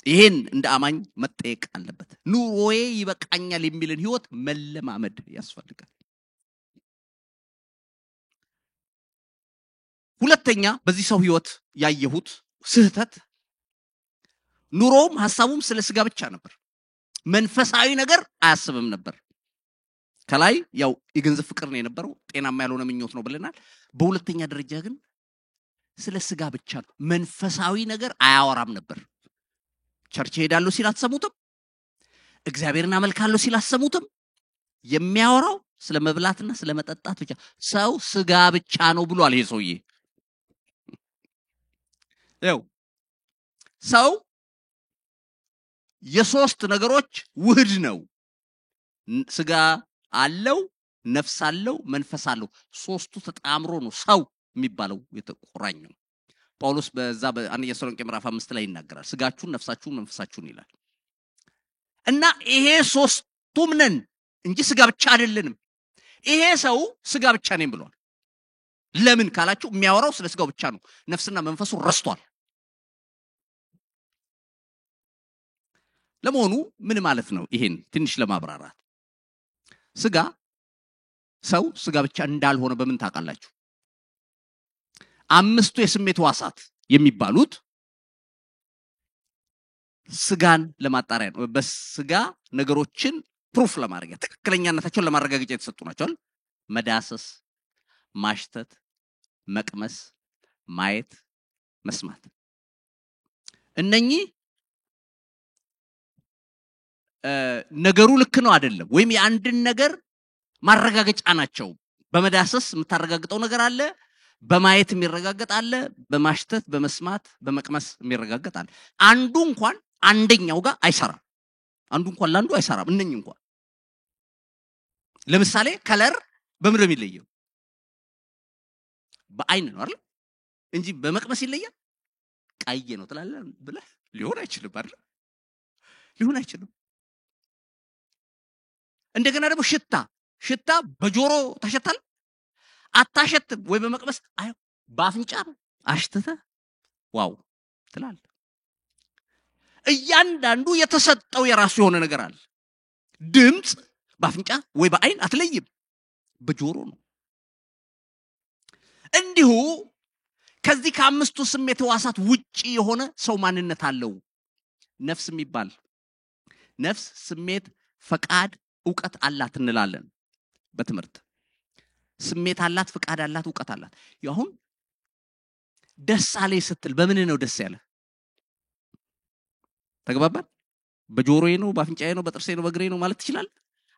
ይሄን እንደ አማኝ መጠየቅ አለበት። ኑሮዬ ይበቃኛል የሚልን ህይወት መለማመድ ያስፈልጋል። ሁለተኛ በዚህ ሰው ህይወት ያየሁት ስህተት ኑሮም ሐሳቡም ስለ ስጋ ብቻ ነበር። መንፈሳዊ ነገር አያስብም ነበር። ከላይ ያው የገንዘብ ፍቅር ነው የነበረው፣ ጤናማ ያልሆነ ምኞት ነው ብለናል። በሁለተኛ ደረጃ ግን ስለ ስጋ ብቻ ነው። መንፈሳዊ ነገር አያወራም ነበር። ቸርች ሄዳለሁ ሲል አትሰሙትም። እግዚአብሔርን አመልካለሁ ሲል አትሰሙትም። የሚያወራው ስለ መብላትና ስለ መጠጣት ብቻ። ሰው ስጋ ብቻ ነው ብሏል ይሄ ሰውዬ። ያው ሰው የሶስት ነገሮች ውህድ ነው። ስጋ አለው፣ ነፍስ አለው፣ መንፈስ አለው። ሶስቱ ተጣምሮ ነው ሰው የሚባለው የተቆራኘው። ጳውሎስ በዛ በአንደኛ ተሰሎንቄ ምዕራፍ 5 ላይ ይናገራል። ስጋችሁን፣ ነፍሳችሁን፣ መንፈሳችሁን ይላል። እና ይሄ ሶስቱም ነን እንጂ ስጋ ብቻ አይደለንም። ይሄ ሰው ስጋ ብቻ ነኝ ብሏል። ለምን ካላችሁ የሚያወራው ስለ ስጋው ብቻ ነው። ነፍስና መንፈሱ ረስቷል። ለመሆኑ ምን ማለት ነው? ይሄን ትንሽ ለማብራራት ስጋ ሰው ስጋ ብቻ እንዳልሆነ በምን ታውቃላችሁ? አምስቱ የስሜት ዋሳት የሚባሉት ስጋን ለማጣሪያ ነው። በስጋ ነገሮችን ፕሩፍ ለማድረግ ትክክለኛነታቸውን ለማረጋገጥ የተሰጡ ናቸው። መዳሰስ፣ ማሽተት፣ መቅመስ፣ ማየት፣ መስማት። እነኚህ ነገሩ ልክ ነው አይደለም ወይም የአንድን ነገር ማረጋገጫ ናቸው። በመዳሰስ የምታረጋግጠው ነገር አለ፣ በማየት የሚረጋገጥ አለ፣ በማሽተት በመስማት በመቅመስ የሚረጋገጥ አለ። አንዱ እንኳን አንደኛው ጋር አይሰራም። አንዱ እንኳን ለአንዱ አይሰራም። እነኝ እንኳን ለምሳሌ ከለር በምን ነው የሚለየው? በአይን ነው አይደል እንጂ በመቅመስ ይለያል። ቀይ ነው ትላለህ ብለህ ሊሆን አይችልም አይደል? ሊሆን አይችልም። እንደገና ደግሞ ሽታ በጆሮ ተሸታል አታሸትም ወይ በመቅመስ አይ በአፍንጫ ነው አሽተተ ዋው ትላለህ። እያንዳንዱ የተሰጠው የራሱ የሆነ ነገር አለ። ድምጽ በአፍንጫ ወይ በአይን አትለይም፣ በጆሮ ነው። እንዲሁ ከዚህ ከአምስቱ ስሜት ሕዋሳት ውጪ የሆነ ሰው ማንነት አለው። ነፍስ የሚባል ነፍስ ስሜት፣ ፈቃድ፣ ዕውቀት አላት እንላለን በትምህርት። ስሜት አላት፣ ፈቃድ አላት፣ ዕውቀት አላት። ያሁን ደስ አለኝ ስትል በምን ነው ደስ ያለ? ተግባባን? በጆሮዬ ነው፣ በአፍንጫዬ ነው፣ በጥርሴ ነው፣ በእግሬ ነው ማለት ትችላለህ?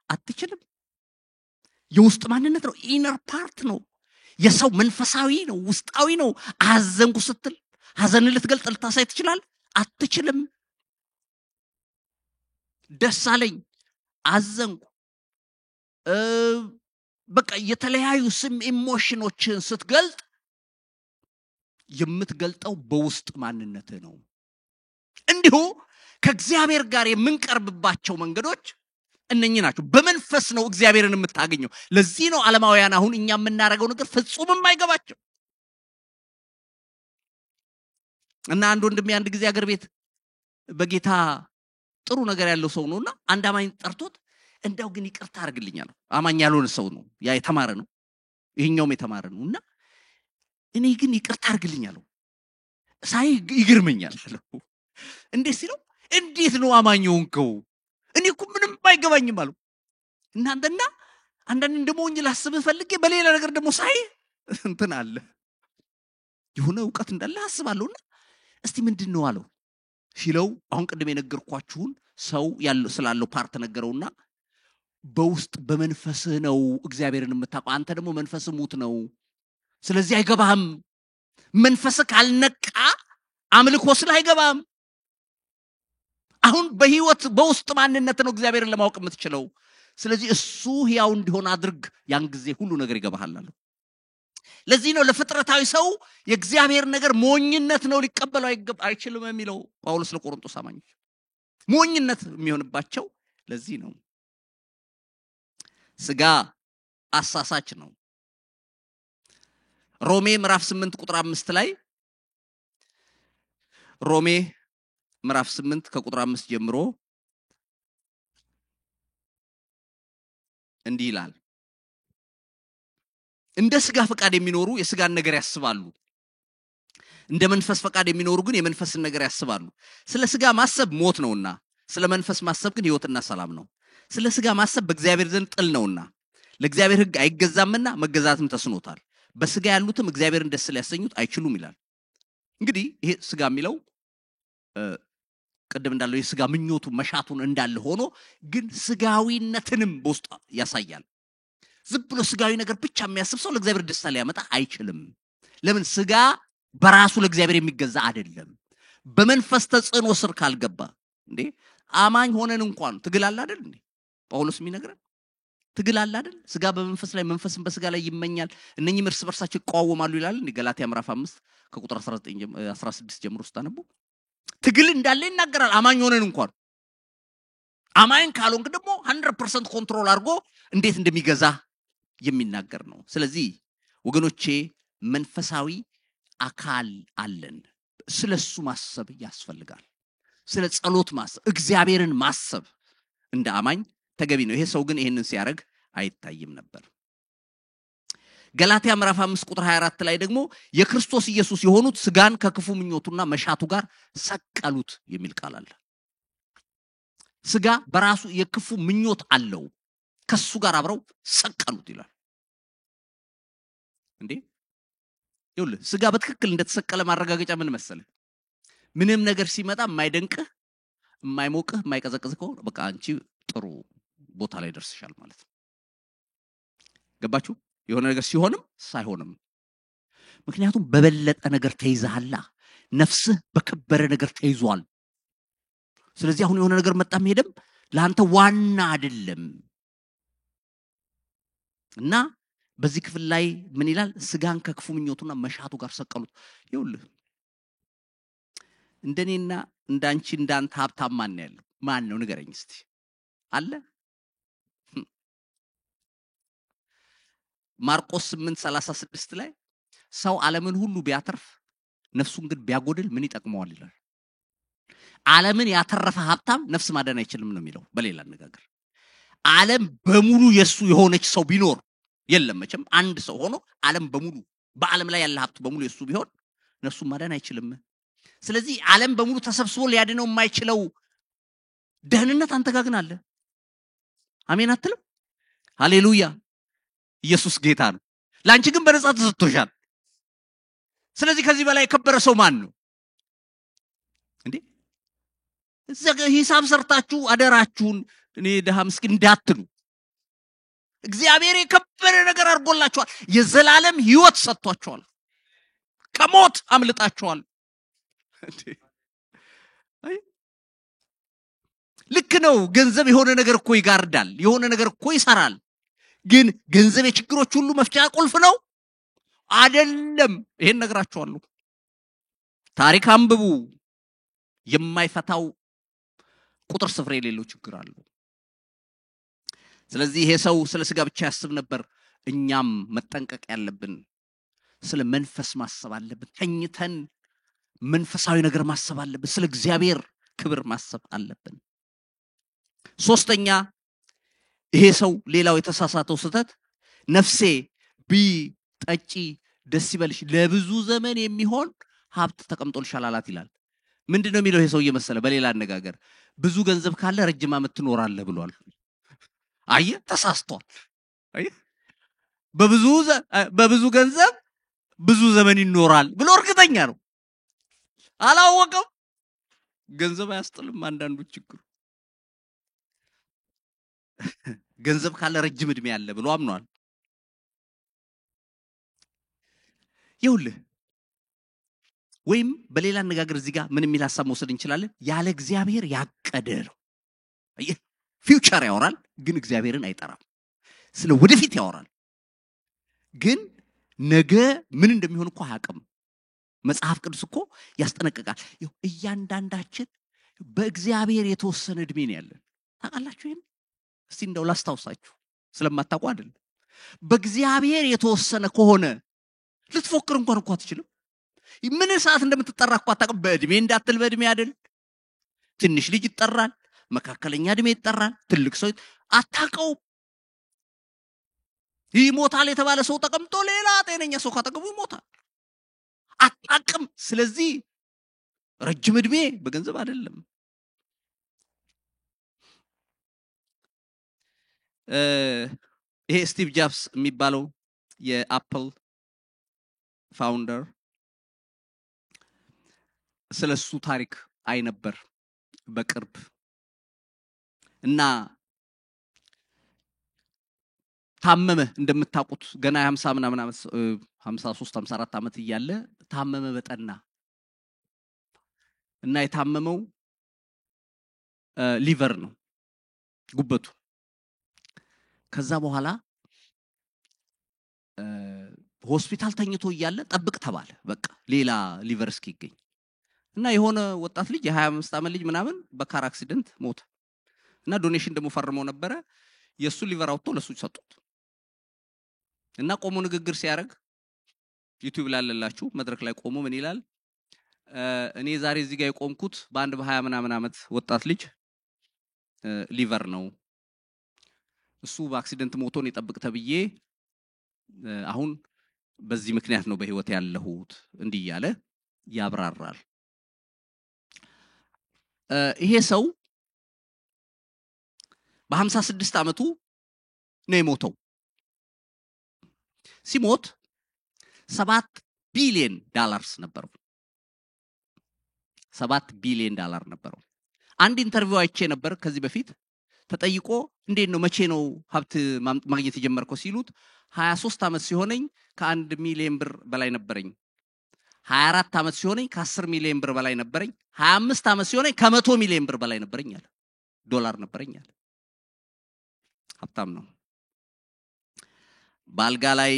አትችልም። የውስጥ ማንነት ነው፣ ኢነር ፓርት ነው። የሰው መንፈሳዊ ነው፣ ውስጣዊ ነው። አዘንኩ ስትል ሐዘንን ልትገልጥ ልታሳይ ትችላለህ? አትችልም። ደስ አለኝ፣ አዘንኩ፣ በቃ የተለያዩ ኢሞሽኖችን ስትገልጥ የምትገልጠው በውስጥ ማንነት ነው። እንዲሁ ከእግዚአብሔር ጋር የምንቀርብባቸው መንገዶች እነኚህ ናቸው። በመንፈስ ነው እግዚአብሔርን የምታገኘው። ለዚህ ነው ዓለማውያን አሁን እኛ የምናደርገው ነገር ፍጹምም አይገባቸው እና አንድ ወንድሜ አንድ ጊዜ አገር ቤት በጌታ ጥሩ ነገር ያለው ሰው ነውና አንድ አማኝ ጠርቶት እንደው ግን ይቅርታ አድርግልኛል። አማኝ ያልሆነ ሰው ነው፣ ያ የተማረ ነው፣ ይሄኛውም የተማረ ነውና እኔ ግን ይቅርታ አድርግልኛል ሳይ ይግርመኛል። እንዴት ሲለው እንዴት ነው አማኝ ሆንከው? እኔ እኮ ምንም አይገባኝም አለው። እናንተና አንዳንድ ደሞ እንጂ ላስብህ ፈልጌ በሌላ ነገር ደሞ ሳይ እንትን አለ የሆነ ዕውቀት እንዳለ አስባለሁና እስቲ ምንድነው አለው ሲለው አሁን ቅድም የነገርኳችሁን ሰው ያለው ስላለው ፓርት ነገረውና በውስጥ በመንፈስህ ነው እግዚአብሔርን የምታውቀው። አንተ ደግሞ መንፈስህ ሙት ነው፣ ስለዚህ አይገባህም። መንፈስህ ካልነቃ አምልኮ ስለ አይገባህም። አሁን በህይወት በውስጥ ማንነት ነው እግዚአብሔርን ለማወቅ የምትችለው። ስለዚህ እሱ ሕያው እንዲሆን አድርግ፣ ያን ጊዜ ሁሉ ነገር ይገባሃል አለው። ለዚህ ነው ለፍጥረታዊ ሰው የእግዚአብሔር ነገር ሞኝነት ነው፣ ሊቀበለው አይችልም የሚለው ጳውሎስ ለቆሮንቶስ አማኞች። ሞኝነት የሚሆንባቸው ለዚህ ነው። ስጋ አሳሳች ነው። ሮሜ ምዕራፍ 8 ቁጥር 5 ላይ ሮሜ ምዕራፍ 8 ከቁጥር 5 ጀምሮ እንዲህ ይላል፣ እንደ ስጋ ፈቃድ የሚኖሩ የስጋን ነገር ያስባሉ፣ እንደ መንፈስ ፈቃድ የሚኖሩ ግን የመንፈስን ነገር ያስባሉ። ስለ ስጋ ማሰብ ሞት ነውና ስለ መንፈስ ማሰብ ግን ሕይወትና ሰላም ነው። ስለ ስጋ ማሰብ በእግዚአብሔር ዘንድ ጥል ነውና ለእግዚአብሔር ሕግ አይገዛምና መገዛትም ተስኖታል። በስጋ ያሉትም እግዚአብሔርን ደስ ሊያሰኙት አይችሉም ይላል። እንግዲህ ይሄ ስጋ የሚለው ቀደም እንዳለው የስጋ ምኞቱ መሻቱን እንዳለ ሆኖ ግን ስጋዊነትንም በውስጥ ያሳያል። ዝም ብሎ ስጋዊ ነገር ብቻ የሚያስብ ሰው ለእግዚአብሔር ደስታ ሊያመጣ አይችልም። ለምን? ስጋ በራሱ ለእግዚአብሔር የሚገዛ አይደለም። በመንፈስ ተጽዕኖ ስር ካልገባ እንዴ አማኝ ሆነን እንኳን ትግል አለ አይደል እንዴ? ጳውሎስ የሚነግረን ትግል አለ አይደል? ስጋ በመንፈስ ላይ መንፈስን በስጋ ላይ ይመኛል፣ እነኚህም እርስ በርሳቸው ይቃወማሉ ይላል እንዴ? ገላትያ ምዕራፍ 5 ከቁጥር 16 ጀምሮ ስታነቡ ትግል እንዳለ ይናገራል። አማኝ ሆነን እንኳን አማኝ ካልሆንክ ደግሞ 100% ኮንትሮል አድርጎ እንዴት እንደሚገዛ የሚናገር ነው። ስለዚህ ወገኖቼ መንፈሳዊ አካል አለን። ስለሱ ማሰብ ያስፈልጋል። ስለ ጸሎት ማሰብ፣ እግዚአብሔርን ማሰብ እንደ አማኝ ተገቢ ነው። ይሄ ሰው ግን ይሄንን ሲያደርግ አይታይም ነበር። ገላትያ ምዕራፍ 5 ቁጥር 24 ላይ ደግሞ የክርስቶስ ኢየሱስ የሆኑት ስጋን ከክፉ ምኞቱና መሻቱ ጋር ሰቀሉት የሚል ቃል አለ። ስጋ በራሱ የክፉ ምኞት አለው፣ ከሱ ጋር አብረው ሰቀሉት ይላል። እንዴ ይኸውልህ ስጋ በትክክል እንደተሰቀለ ማረጋገጫ ምን መሰለህ? ምንም ነገር ሲመጣ የማይደንቅህ፣ የማይሞቅህ፣ የማይቀዘቅዝህ ከሆነ በቃ አንቺ ጥሩ ቦታ ላይ ደርሰሻል ማለት ነው። ገባችሁ? የሆነ ነገር ሲሆንም ሳይሆንም ምክንያቱም በበለጠ ነገር ተይዘሃላ ነፍስህ በከበረ ነገር ተይዟል ስለዚህ አሁን የሆነ ነገር መጣም ሄደም ለአንተ ዋና አይደለም እና በዚህ ክፍል ላይ ምን ይላል ስጋን ከክፉ ምኞቱና መሻቱ ጋር ሰቀሉት ይውልህ እንደኔና እንዳንቺ እንዳንተ ሀብታም ማን ነው ንገረኝ እስቲ አለ ማርቆስ 8:36 ላይ ሰው ዓለምን ሁሉ ቢያተርፍ ነፍሱን ግን ቢያጎድል ምን ይጠቅመዋል ይላል ዓለምን ያተረፈ ሀብታም ነፍስ ማዳን አይችልም ነው የሚለው በሌላ አነጋገር ዓለም በሙሉ የሱ የሆነች ሰው ቢኖር የለም መቼም አንድ ሰው ሆኖ ዓለም በሙሉ በዓለም ላይ ያለ ሀብት በሙሉ የሱ ቢሆን ነፍሱ ማዳን አይችልም ስለዚህ ዓለም በሙሉ ተሰብስቦ ሊያድነው የማይችለው ደህንነት አንተ ጋር ግን አለ አሜን አትልም ሃሌሉያ ኢየሱስ ጌታ ነው ላንቺ ግን በነጻ ተሰጥቶሻል ስለዚህ ከዚህ በላይ የከበረ ሰው ማን ነው እንዴ እዚህ ሂሳብ ሰርታችሁ አደራችሁን እኔ ደሃ ምስኪን እንዳትሉ እግዚአብሔር የከበረ ነገር አድርጎላችኋል የዘላለም ህይወት ሰጥቷችኋል ከሞት አምልጣችኋል ልክ ነው ገንዘብ የሆነ ነገር እኮ ይጋርዳል የሆነ ነገር እኮ ይሰራል ግን ገንዘብ የችግሮች ሁሉ መፍቻ ቁልፍ ነው አይደለም ይሄን ነግራችኋለሁ ታሪክ አንብቡ የማይፈታው ቁጥር ስፍር የሌለው ችግር አለ ስለዚህ ይሄ ሰው ስለ ስጋ ብቻ ያስብ ነበር እኛም መጠንቀቅ ያለብን ስለ መንፈስ ማሰብ አለብን ተኝተን መንፈሳዊ ነገር ማሰብ አለብን ስለ እግዚአብሔር ክብር ማሰብ አለብን ሶስተኛ ይሄ ሰው ሌላው የተሳሳተው ስህተት ነፍሴ ጠጪ ደስ ይበልሽ ለብዙ ዘመን የሚሆን ሀብት ተቀምጦልሻል አላት ይላል ምንድነው የሚለው ይሄ ሰው እየመሰለ በሌላ አነጋገር ብዙ ገንዘብ ካለ ረጅም ዓመት ትኖራለህ ብሏል አየ ተሳስቷል አየ በብዙ ገንዘብ ብዙ ዘመን ይኖራል ብሎ እርግጠኛ ነው አላወቀም ገንዘብ አያስጥልም አንዳንዱ ችግር ገንዘብ ካለ ረጅም እድሜ ያለ ብሎ አምኗል ይውልህ ወይም በሌላ አነጋገር እዚህ ጋር ምን የሚል ሐሳብ መውሰድ እንችላለን ያለ እግዚአብሔር ያቀደው ፊውቸር ያወራል ግን እግዚአብሔርን አይጠራም ስለ ወደፊት ያወራል ግን ነገ ምን እንደሚሆን እኮ አያውቅም መጽሐፍ ቅዱስ እኮ ያስጠነቅቃል እያንዳንዳችን በእግዚአብሔር የተወሰነ እድሜ ነው ያለን ታውቃላችሁ ይሄን እስቲ እንደው ላስታውሳችሁ ስለማታውቁ አይደል በእግዚአብሔር የተወሰነ ከሆነ ልትፎክር እንኳን እኮ አትችልም ምን ሰዓት እንደምትጠራ እኮ አታውቅም በእድሜ እንዳትል በእድሜ አይደል ትንሽ ልጅ ይጠራል መካከለኛ እድሜ ይጠራል ትልቅ ሰው አታውቀው ይሞታል የተባለ ሰው ተቀምጦ ሌላ ጤነኛ ሰው ካጠገቡ ይሞታል አታውቅም ስለዚህ ረጅም እድሜ በገንዘብ አይደለም ይሄ ስቲቭ ጃብስ የሚባለው የአፕል ፋውንደር ስለሱ ታሪክ አይ ነበር በቅርብ እና ታመመ እንደምታውቁት ገና 50 ምናምን ዓመት 53 54 ዓመት እያለ ታመመ በጠና እና የታመመው ሊቨር ነው ጉበቱ ከዛ በኋላ ሆስፒታል ተኝቶ እያለ ጠብቅ ተባለ በቃ ሌላ ሊቨር እስኪገኝ እና የሆነ ወጣት ልጅ የ25 ዓመት ልጅ ምናምን በካር አክሲደንት ሞተ እና ዶኔሽን ደሞ ፈርመው ነበር የሱ ሊቨር አውጥቶ ለሱ ሰጡት እና ቆሞ ንግግር ሲያደርግ ዩቲዩብ ላይ አለላችሁ መድረክ ላይ ቆሞ ምን ይላል እኔ ዛሬ እዚህ ጋር የቆምኩት በአንድ በ20 ምናምን ዓመት ወጣት ልጅ ሊቨር ነው እሱ በአክሲደንት ሞቶን ይጠብቅ ተብዬ አሁን በዚህ ምክንያት ነው በህይወት ያለሁት እንዲህ ያለ ያብራራል ይሄ ሰው በ56 ዓመቱ ነው የሞተው ሲሞት $7 ቢሊዮን ነበረው $7 ቢሊዮን ነበረው አንድ ኢንተርቪው አይቼ ነበር ከዚህ በፊት ተጠይቆ እንዴት ነው መቼ ነው ሀብት ማግኘት የጀመርከው ሲሉት 23 ዓመት ሲሆነኝ ከ1 ሚሊዮን ብር በላይ ነበረኝ 24 ዓመት ሲሆነኝ ከ10 ሚሊዮን ብር በላይ ነበረኝ 25 ዓመት ሲሆነኝ ከ100 ሚሊዮን ብር በላይ ነበረኝ አለ ዶላር ነበረኝ አለ ሀብታም ነው ባልጋ ላይ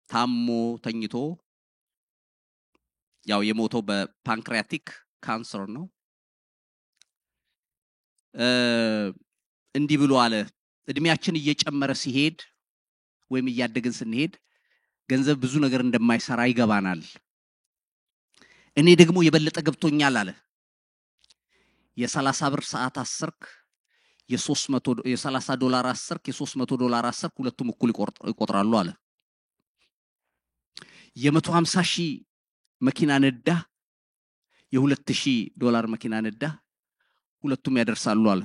ታሞ ተኝቶ ያው የሞተው በፓንክሪያቲክ ካንሰር ነው እንዲህ ብሎ አለ እድሜያችን እየጨመረ ሲሄድ ወይም እያደግን ስንሄድ ገንዘብ ብዙ ነገር እንደማይሰራ ይገባናል እኔ ደግሞ የበለጠ ገብቶኛል አለ የ30 ብር ሰዓት አሰርክ የ300 የ30 ዶላር አሰርክ የ300 ዶላር አሰርክ ሁለቱም እኩል ይቆጥራሉ አለ የ150 ሺህ መኪና ነዳ የ2000 ዶላር መኪና ነዳ ሁለቱም ያደርሳሉ አለ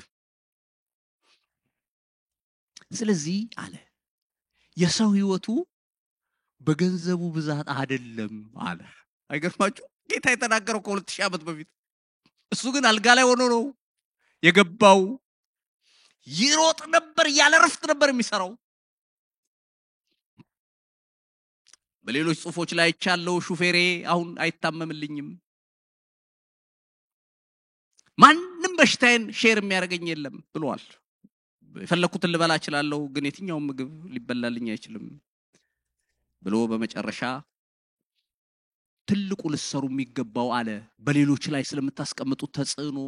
ስለዚህ አለ የሰው ህይወቱ በገንዘቡ ብዛት አይደለም አለ አይገርማችሁ ጌታ የተናገረው ከ2000 ዓመት በፊት እሱ ግን አልጋ ላይ ሆኖ ነው የገባው ይሮጥ ነበር ያለ ረፍት ነበር የሚሰራው በሌሎች ጽፎች ላይ ቻለው ሹፌሬ አሁን አይታመምልኝም ማንንም በሽታዬን ሼር የሚያደርገኝ የለም ብሏል የፈለኩትን ልበላ እችላለሁ ግን የትኛው ምግብ ሊበላልኝ አይችልም ብሎ በመጨረሻ ትልቁ ልሰሩ የሚገባው አለ በሌሎች ላይ ስለምታስቀምጡት ተጽዕኖ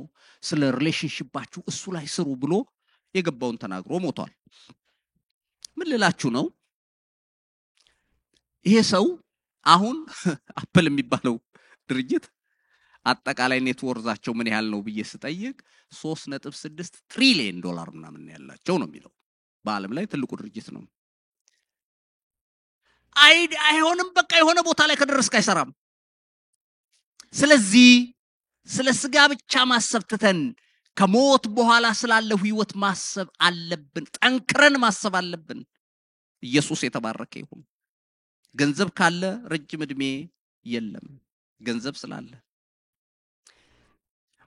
ስለ ሪሌሽንሺፓችሁ እሱ ላይ ስሩ ብሎ የገባውን ተናግሮ ሞቷል ምን ልላችሁ ነው ይሄ ሰው አሁን አፕል የሚባለው ድርጅት አጠቃላይ ኔትወርዛቸው ምን ያህል ነው ብዬ ስጠይቅ 3.6 ትሪሊየን ዶላር ምናምን ያላቸው ነው የሚለው በአለም ላይ ትልቁ ድርጅት ነው አይሆንም በቃ የሆነ ቦታ ላይ ከደረስክ አይሰራም ስለዚህ ስለ ስጋ ብቻ ማሰብ ትተን ከሞት በኋላ ስላለው ህይወት ማሰብ አለብን ጠንክረን ማሰብ አለብን ኢየሱስ የተባረከ ይሁን ገንዘብ ካለ ረጅም እድሜ የለም ገንዘብ ስላለ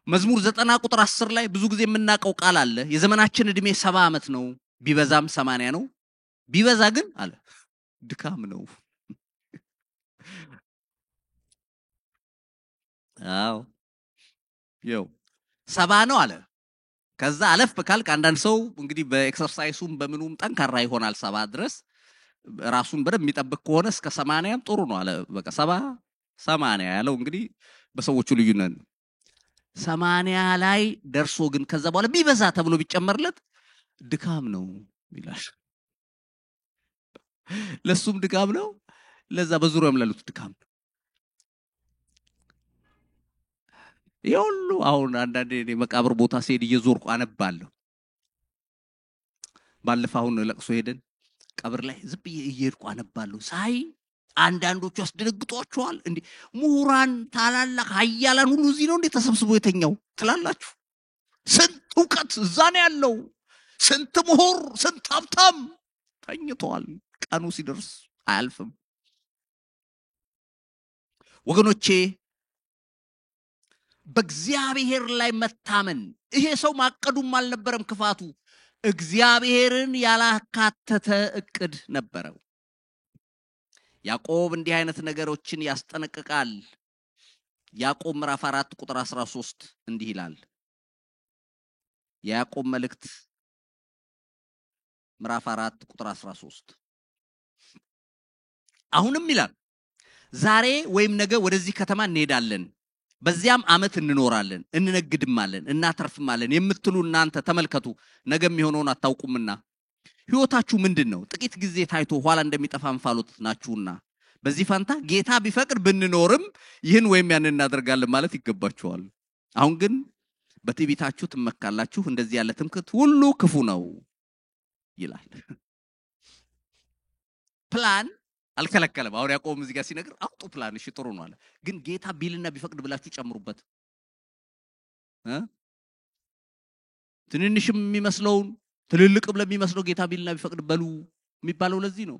መዝሙር 90 ቁጥር 10 ላይ ብዙ ጊዜ የምናቀው ቃል አለ የዘመናችን እድሜ 70 ዓመት ነው ቢበዛም 80 ነው ቢበዛ ግን አለ ድካም ነው አው ይው 70 ነው አለ ከዛ አለፍ ካልክ አንዳንድ ሰው እንግዲህ በኤክሰርሳይሱም በምኑም ጠንካራ ይሆናል 70 ድረስ ራሱን በደም የሚጠብቅ ከሆነ እስከ 80 ጥሩ ነው አለ በቃ 70 80 ያለው እንግዲህ በሰዎቹ ልዩነት 80 ላይ ደርሶ ግን ከዛ በኋላ ቢበዛ ተብሎ ቢጨመርለት ድካም ነው ይላል ለሱም ድካም ነው ለዛ በዙሪያም ላሉት ድካም ነው ይሁሉ አሁን አንዳንዴ መቃብር ቦታ ሲሄድ እየዞርኩ አነባለሁ ባለፈው ነው ለቅሶ ሄደን ቀብር ላይ ዝብ እየሄድኩ አነባለሁ ሳይ አንዳንዶቹ አስደነግጧቸዋል እንዴ ምሁራን ታላላቅ ኃያላን ሁሉ እዚህ ነው እንዴ ተሰብስቦ የተኛው ትላላችሁ ስንት ዕውቀት እዛ ነው ያለው ስንት ምሁር ስንት ሀብታም ተኝቷል ቀኑ ሲደርስ አያልፍም ወገኖቼ በእግዚአብሔር ላይ መታመን ይሄ ሰው ማቀዱም አልነበረም ክፋቱ እግዚአብሔርን ያላካተተ እቅድ ነበረው ያዕቆብ እንዲህ አይነት ነገሮችን ያስጠነቅቃል ያዕቆብ ምዕራፍ 4 ቁጥር 13 እንዲህ ይላል ያዕቆብ መልእክት ምዕራፍ 4 ቁጥር 13 አሁንም ይላል ዛሬ ወይም ነገ ወደዚህ ከተማ እንሄዳለን በዚያም አመት እንኖራለን እንነግድማለን እናተርፍማለን የምትሉ እናንተ ተመልከቱ ነገ የሚሆነውን አታውቁምና ህይወታችሁ ምንድነው ጥቂት ጊዜ ታይቶ ኋላ እንደሚጠፋ እንፋሎት ናችሁና በዚህ ፋንታ ጌታ ቢፈቅድ ብንኖርም ይህን ወይም ያን እናደርጋለን ማለት ይገባችኋል አሁን ግን በትዕቢታችሁ ትመካላችሁ እንደዚህ ያለ ትምክህት ሁሉ ክፉ ነው ይላል ፕላን አልከለከለም አሁን ያዕቆብ እዚህ ጋር ሲነግር አውጡ ፕላን እሺ ጥሩ ነው አለ ግን ጌታ ቢልና ቢፈቅድ ብላችሁ ጨምሩበት ትንንሽም የሚመስለው ትልልቅም ለሚመስለው ጌታ ቢልና ቢፈቅድ በሉ የሚባለው ለዚህ ነው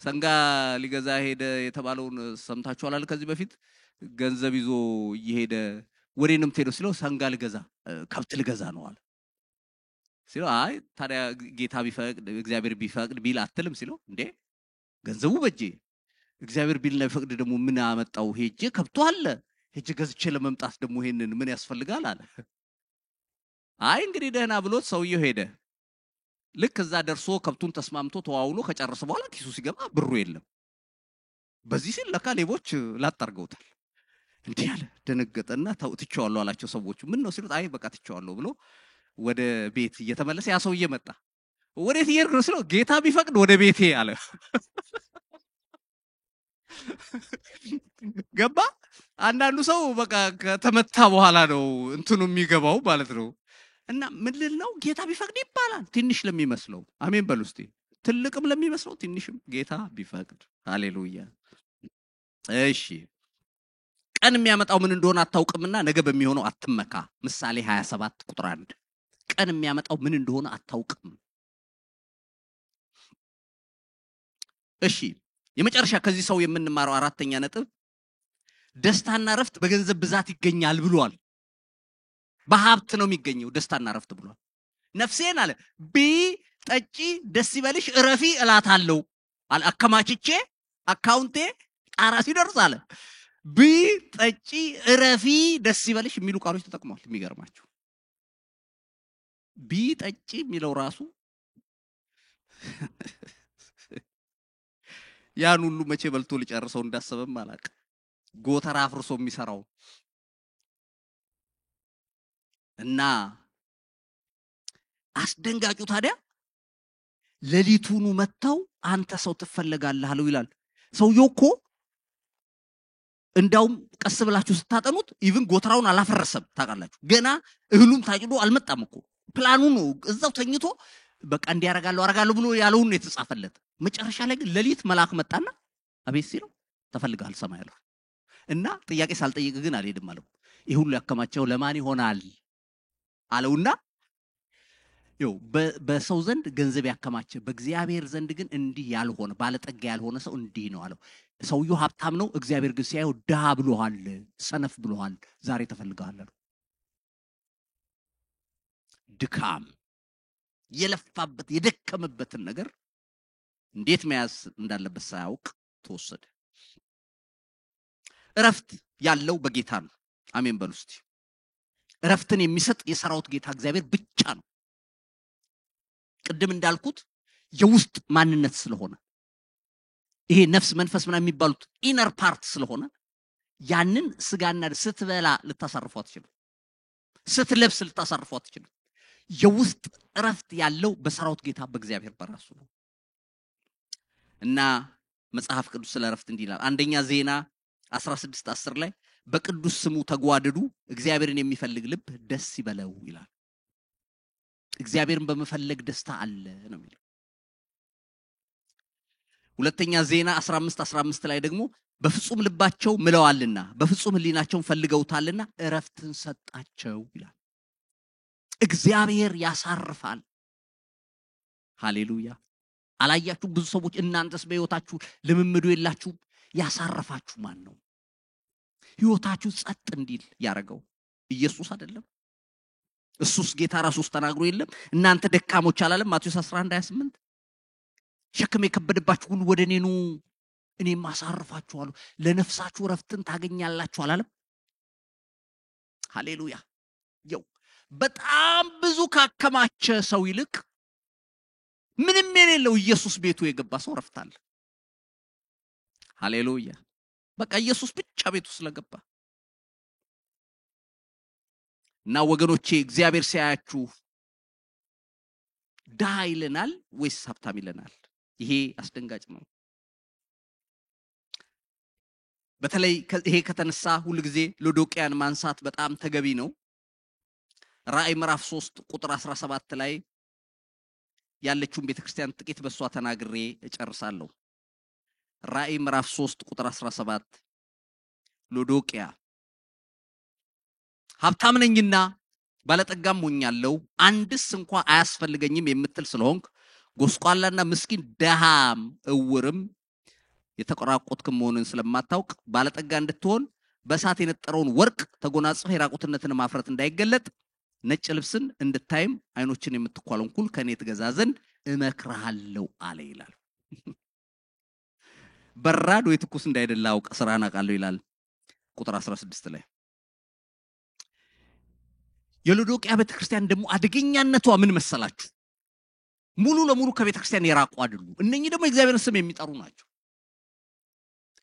ሰንጋ ሊገዛ ሄደ የተባለውን ሰምታችኋል አለ ከዚህ በፊት ገንዘብ ይዞ እየሄደ ወሬንም ተሄዶ ሲለው ሰንጋ ልገዛ ከብት ልገዛ ነው አለ ሲለው አይ ታዲያ ጌታ ቢፈቅድ እግዚአብሔር ቢፈቅድ ቢል አትልም ሲለው እንዴ ገንዘቡ በጄ እግዚአብሔር ቢልና ቢፈቅድ ደግሞ ምን አመጣው ሄጄ ከብቶ አለ ሄጄ ገዝቼ ለመምጣት ደግሞ ይሄንን ምን ያስፈልጋል አለ አይ እንግዲህ ደህና ብሎት ሰውየው ሄደ ልክ እዛ ደርሶ ከብቱን ተስማምቶ ተዋውሎ ከጨረሰ በኋላ ኪሱ ሲገባ ብሩ የለም በዚህ ሲል ለካ ሌቦች ላጣርገውታል እንዴ ያለ ደነገጠና ትቼዋለሁ አላቸው ሰዎቹ ምን ነው ሲሉት አይ በቃ ትቼዋለሁ ብሎ ወደ ቤት እየተመለሰ ያ ሰውዬ መጣ ወዴት እየሄድክ ነው ሲለው ጌታ ቢፈቅድ ወደ ቤቴ አለ ገባ አንዳንዱ ሰው በቃ ከተመታ በኋላ ነው እንትኑ የሚገባው ማለት ነው እና ምን ልል ነው ጌታ ቢፈቅድ ይባላል ትንሽ ለሚመስለው አሜን በሉ እስቲ ትልቅም ለሚመስለው ትንሽም ጌታ ቢፈቅድ ሃሌሉያ እሺ ቀን የሚያመጣው ምን እንደሆነ አታውቅምና ነገ በሚሆነው አትመካ ምሳሌ 27 ቁጥር 1 ቀን የሚያመጣው ምን እንደሆነ አታውቅም እሺ የመጨረሻ ከዚህ ሰው የምንማረው አራተኛ ነጥብ ደስታና ረፍት በገንዘብ ብዛት ይገኛል ብሏል በሀብት ነው የሚገኘው ደስታና ረፍት ብሏል ነፍሴን አለ ጠጪ ደስ ይበልሽ እረፊ እላታለሁ አከማችቼ አካውንቴ ጣራ ሲደርስ አለ ጠጪ እረፊ ደስ ይበልሽ የሚሉ ቃሎች ተጠቅመዋል የሚገርማችሁ ጠጪ የሚለው ራሱ ያን ሁሉ መቼ በልቶ ሊጨርሰው እንዳሰበም አላቅ ጎተራ አፍርሶ የሚሰራው እና አስደንጋጩ ታዲያ ለሊቱኑ መጣው አንተ ሰው ትፈልጋለህ አለው ይላል ሰውየው እኮ እንዳውም ቀስ ብላችሁ ስታጠኑት ኢቭን ጎተራውን አላፈረሰም ታውቃላችሁ ገና እህሉም ታጭዶ አልመጣም እኮ ፕላኑ ነው እዛው ተኝቶ በቃ እንዲያረጋለው አረጋለው ብሎ ያለው ነው የተጻፈለት መጨረሻ ላይ ግን ለሊት መልአክ መጣና አቤት ሲለው ተፈልጋል ሰማያለሁ እና ጥያቄ ሳልጠይቅ ግን አልሄድም አለው ይሄ ሁሉ ያከማቸው ለማን ይሆናል አለውና ይው በሰው ዘንድ ገንዘብ ያከማቸ በእግዚአብሔር ዘንድ ግን እንዲህ ያልሆነ ባለጠጋ ያልሆነ ሰው እንዲህ ነው አለው ሰውየው ሀብታም ነው እግዚአብሔር ግን ሲያየው ድሃ ብሎሃል ሰነፍ ብሎሃል ዛሬ ተፈልጋል አለው ድካም የለፋበት የደከመበትን ነገር እንዴት መያዝ እንዳለበት ሳያውቅ ተወሰደ ረፍት ያለው በጌታ ነው አሜን በሉ እስቲ ረፍትን የሚሰጥ የሰራውት ጌታ እግዚአብሔር ብቻ ነው ቅድም እንዳልኩት የውስጥ ማንነት ስለሆነ ይሄ ነፍስ መንፈስ ምናምን የሚባሉት ኢነር ፓርት ስለሆነ ያንን ስጋና ስትበላ ልታሳርፈው አትችልም ስትለብስ ልታሳርፈው አትችልም የውስጥ ረፍት ያለው በሰራውት ጌታ በእግዚአብሔር በራሱ ነው እና መጽሐፍ ቅዱስ ስለ ረፍት እንዲላል አንደኛ ዜና 16:10 ላይ በቅዱስ ስሙ ተጓደዱ እግዚአብሔርን የሚፈልግ ልብ ደስ ይበለው ይላል እግዚአብሔርን በመፈለግ ደስታ አለ ነው የሚለው ሁለተኛ ዜና 15:15 ላይ ደግሞ በፍጹም ልባቸው ምለዋልና በፍጹም ህሊናቸው ፈልገውታልና ረፍትን ሰጣቸው ይላል እግዚአብሔር ያሳርፋል ሃሌሉያ አላያችሁ ብዙ ሰዎች እናንተስ በህይወታችሁ ልምምዱ የላችሁ ያሳርፋችሁ ማን ነው ህይወታችሁ ጸጥ እንዲል ያረጋው ኢየሱስ አይደለም እሱስ ጌታ ራሱስ ተናግሮ የለም እናንተ ደካሞች አላለም ማቴዎስ 11:28 ሸክም የከበደባችሁ ሁሉ ወደኔ ኑ እኔም አሳርፋችኋለሁ ለነፍሳችሁ ረፍትን ታገኛላችሁ አላለም ሃሌሉያ ይው በጣም ብዙ ካከማቸ ሰው ይልቅ ምንም የሌለው ኢየሱስ ቤቱ የገባ ሰው ረፍታል ሃሌሉያ በቃ ኢየሱስ ብቻ ቤቱ ስለገባ እና ወገኖቼ እግዚአብሔር ሲያያችሁ ድሃ ይለናል ወይስ ሀብታም ይለናል ይሄ አስደንጋጭ ነው በተለይ ይሄ ከተነሳ ሁሉ ጊዜ ሎዶቅያን ማንሳት በጣም ተገቢ ነው ራእይ ምዕራፍ 3 ቁጥር 17 ላይ ያለችውን ቤተክርስቲያን ጥቂት በሷ ተናግሬ እጨርሳለሁ ራእይ ምዕራፍ 3 ቁጥር 17 ሎዶቅያ ሀብታም ነኝና ባለጠጋም ሆኛለሁ አንድስ እንኳን አያስፈልገኝም የምትል ስለሆንክ ጎስቋላና ምስኪን ደሃም እውርም የተቆራቆትክም መሆንን ስለማታውቅ ባለጠጋ እንድትሆን በእሳት የነጠረውን ወርቅ ተጎናጽፈህ የራቁትነትን ማፍረት እንዳይገለጥ ነጭ ልብስን እንድታይም አይኖችን የምትኳለንኩል ከኔ ትገዛ ዘንድ እመክርሃለሁ አለ ይላል። በራድ ወይ ትኩስ እንዳይደለ አውቅ ስራህን አውቃለሁ ይላል ቁጥር 16 ላይ። የሎዶቅያ ቤተክርስቲያን ደግሞ አደገኛነቷ ምን መሰላችሁ? ሙሉ ለሙሉ ከቤተክርስቲያን የራቁ አይደሉ። እነኚህ ደግሞ የእግዚአብሔርን ስም የሚጠሩ ናቸው።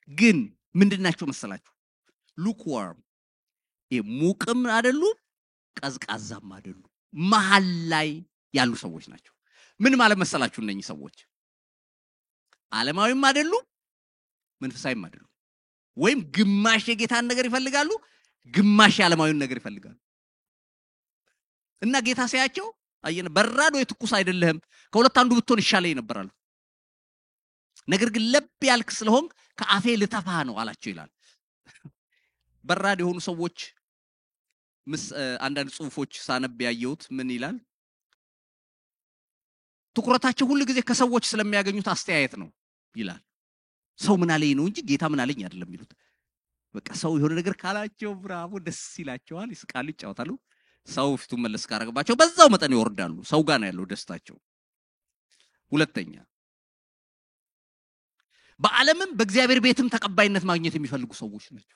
ግን ምንድናቸው መሰላችሁ? ሉክዋርም፣ ሙቅም አይደሉ ቀዝቃዛም አይደሉ፣ መሃል ላይ ያሉ ሰዎች ናቸው። ምን ማለት መሰላችሁ? እነኚህ ሰዎች ዓለማዊም አይደሉ መንፈሳዊም አይደሉ። ወይም ግማሽ የጌታን ነገር ይፈልጋሉ፣ ግማሽ የዓለማዊን ነገር ይፈልጋሉ። እና ጌታ ሲያቸው አየነ በራድ ወይ ትኩስ አይደለህም፣ ከሁለት አንዱ ብትሆን ይሻለኝ ነበራሉ። ነገር ግን ለብ ያልክ ስለሆን ከአፌ ልተፋ ነው አላቸው ይላል። በራድ የሆኑ ሰዎች አንዳንድ ጽሁፎች ሳነብ ያየሁት ምን ይላል? ትኩረታቸው ሁሉ ጊዜ ከሰዎች ስለሚያገኙት አስተያየት ነው ይላል። ሰው ምን አለኝ ነው እንጂ ጌታ ምን አለኝ አይደለም ይሉት። በቃ ሰው የሆነ ነገር ካላቸው ብራቮ ደስ ይላቸዋል፣ ይስቃሉ፣ ይጫወታሉ። ሰው ፊቱን መለስ ካረጋባቸው በዛው መጠን ይወርዳሉ። ሰው ጋር ነው ያለው ደስታቸው። ሁለተኛ በዓለምም በእግዚአብሔር ቤትም ተቀባይነት ማግኘት የሚፈልጉ ሰዎች ናቸው።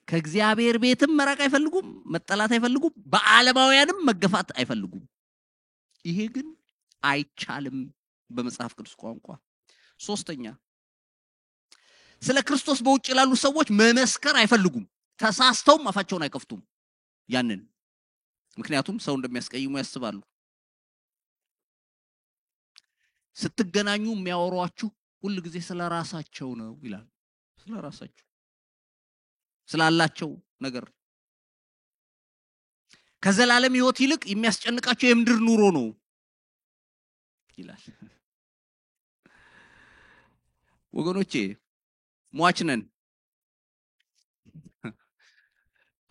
ከእግዚአብሔር ቤትም መራቅ አይፈልጉም፣ መጠላት አይፈልጉም፣ በዓለማውያንም መገፋት አይፈልጉም። ይሄ ግን አይቻልም በመጽሐፍ ቅዱስ ቋንቋ። ሶስተኛ ስለ ክርስቶስ በውጭ ላሉ ሰዎች መመስከር አይፈልጉም። ተሳስተውም አፋቸውን አይከፍቱም ያንን፣ ምክንያቱም ሰው እንደሚያስቀይሙ ያስባሉ። ስትገናኙ የሚያወሯችሁ ሁሉ ጊዜ ስለራሳቸው ነው ይላል። ስለራሳቸው ስላላቸው ነገር ከዘላለም ሕይወት ይልቅ የሚያስጨንቃቸው የምድር ኑሮ ነው ይላል። ወገኖቼ ሟች ነን።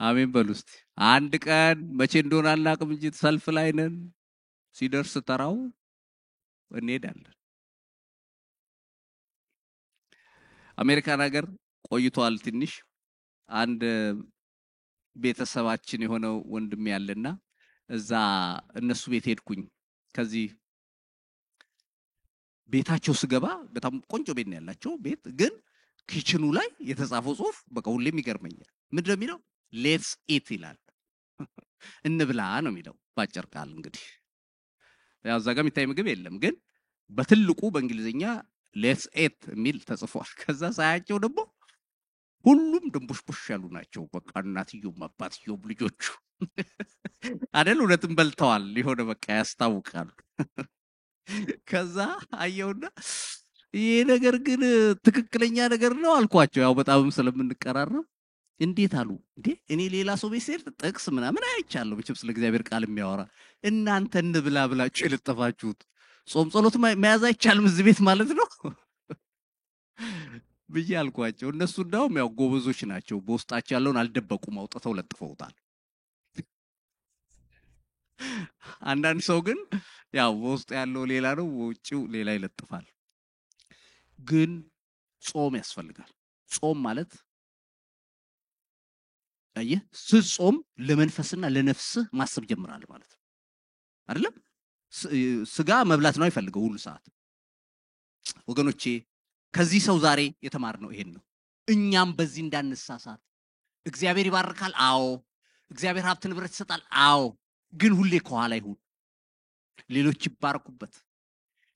አሜን በሉ እስቲ። አንድ ቀን መቼ እንደሆነ አናውቅም እንጂ ሰልፍ ላይ ነን። ሲደርስ ተራው እንሄዳለን። አሜሪካን ሀገር ቆይቷል ትንሽ። አንድ ቤተሰባችን የሆነው ወንድም ያለና እዛ እነሱ ቤት ሄድኩኝ። ከዚህ ቤታቸው ስገባ በጣም ቆንጆ ቤት ነው ያላቸው። ቤት ግን ኪችኑ ላይ የተጻፈው ጽሁፍ በቃ ሁሌም ይገርመኛል። ምንድነው የሚለው? ሌትስ ኢት ይላል። እንብላ ነው የሚለው ባጭር ቃል። እንግዲህ ያው እዛ ጋር የሚታይ ምግብ የለም፣ ግን በትልቁ በእንግሊዝኛ ሌትስ ኢት የሚል ተጽፏል። ከዛ ሳያቸው ደግሞ ሁሉም ድንቡሽቡሽ ያሉ ናቸው። በቃ እናትየውም አባትየውም ልጆቹ አይደል እውነትም በልተዋል። የሆነ በቃ ያስታውቃሉ። ከዛ አየውና ይሄ ነገር ግን ትክክለኛ ነገር ነው አልኳቸው። ያው በጣም ስለምንቀራረብ እንዴት አሉ እንዴ እኔ ሌላ ሰው ቤት ስሄድ ጥቅስ ምናምን አይቻለሁ፣ ብቻ ስለ እግዚአብሔር ቃል የሚያወራ እናንተ እንብላ ብላችሁ የለጠፋችሁት ጾም ጸሎት መያዝ አይቻልም እዚህ ቤት ማለት ነው ብዬ አልኳቸው። እነሱ እንዳውም ያው ጎበዞች ናቸው፣ በውስጣቸው ያለውን አልደበቁም፣ አውጥተው ለጥፈውታል። አንዳንድ ሰው ግን ያው በውስጡ ያለው ሌላ ነው፣ ውጪው ሌላ ይለጥፋል። ግን ጾም ያስፈልጋል። ጾም ማለት አየህ ስትጾም ለመንፈስና ለነፍስህ ማሰብ ጀምራል ማለት ነው አይደለም። ስጋ መብላት ነው አይፈልገው ሁሉ ሰዓት። ወገኖቼ ከዚህ ሰው ዛሬ የተማርነው ይሄን ነው። እኛም በዚህ እንዳንሳሳት። እግዚአብሔር ይባርካል፣ አዎ። እግዚአብሔር ሀብት ንብረት ይሰጣል፣ አዎ። ግን ሁሌ ከኋላ ይሁን። ሌሎች ይባርኩበት፣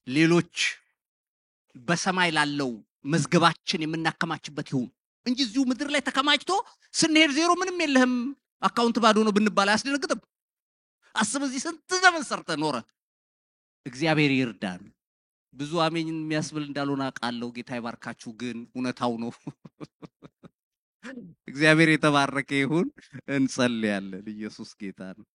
ሌሎች በሰማይ ላለው መዝገባችን የምናከማችበት ይሁን እንጂ እዚሁ ምድር ላይ ተከማችቶ ስንሄድ ዜሮ ምንም የለህም አካውንት ባዶ ነው ብንባል አያስደነግጥም? አስብ፣ እዚህ ስንት ዘመን ሰርተ ኖረ። እግዚአብሔር ይርዳን። ብዙ አሜን የሚያስብል እንዳልሆነ አውቃለሁ። ጌታ ይባርካችሁ። ግን እውነታው ነው። እግዚአብሔር የተባረከ ይሁን። እንጸልያለን። ኢየሱስ ጌታ ነው።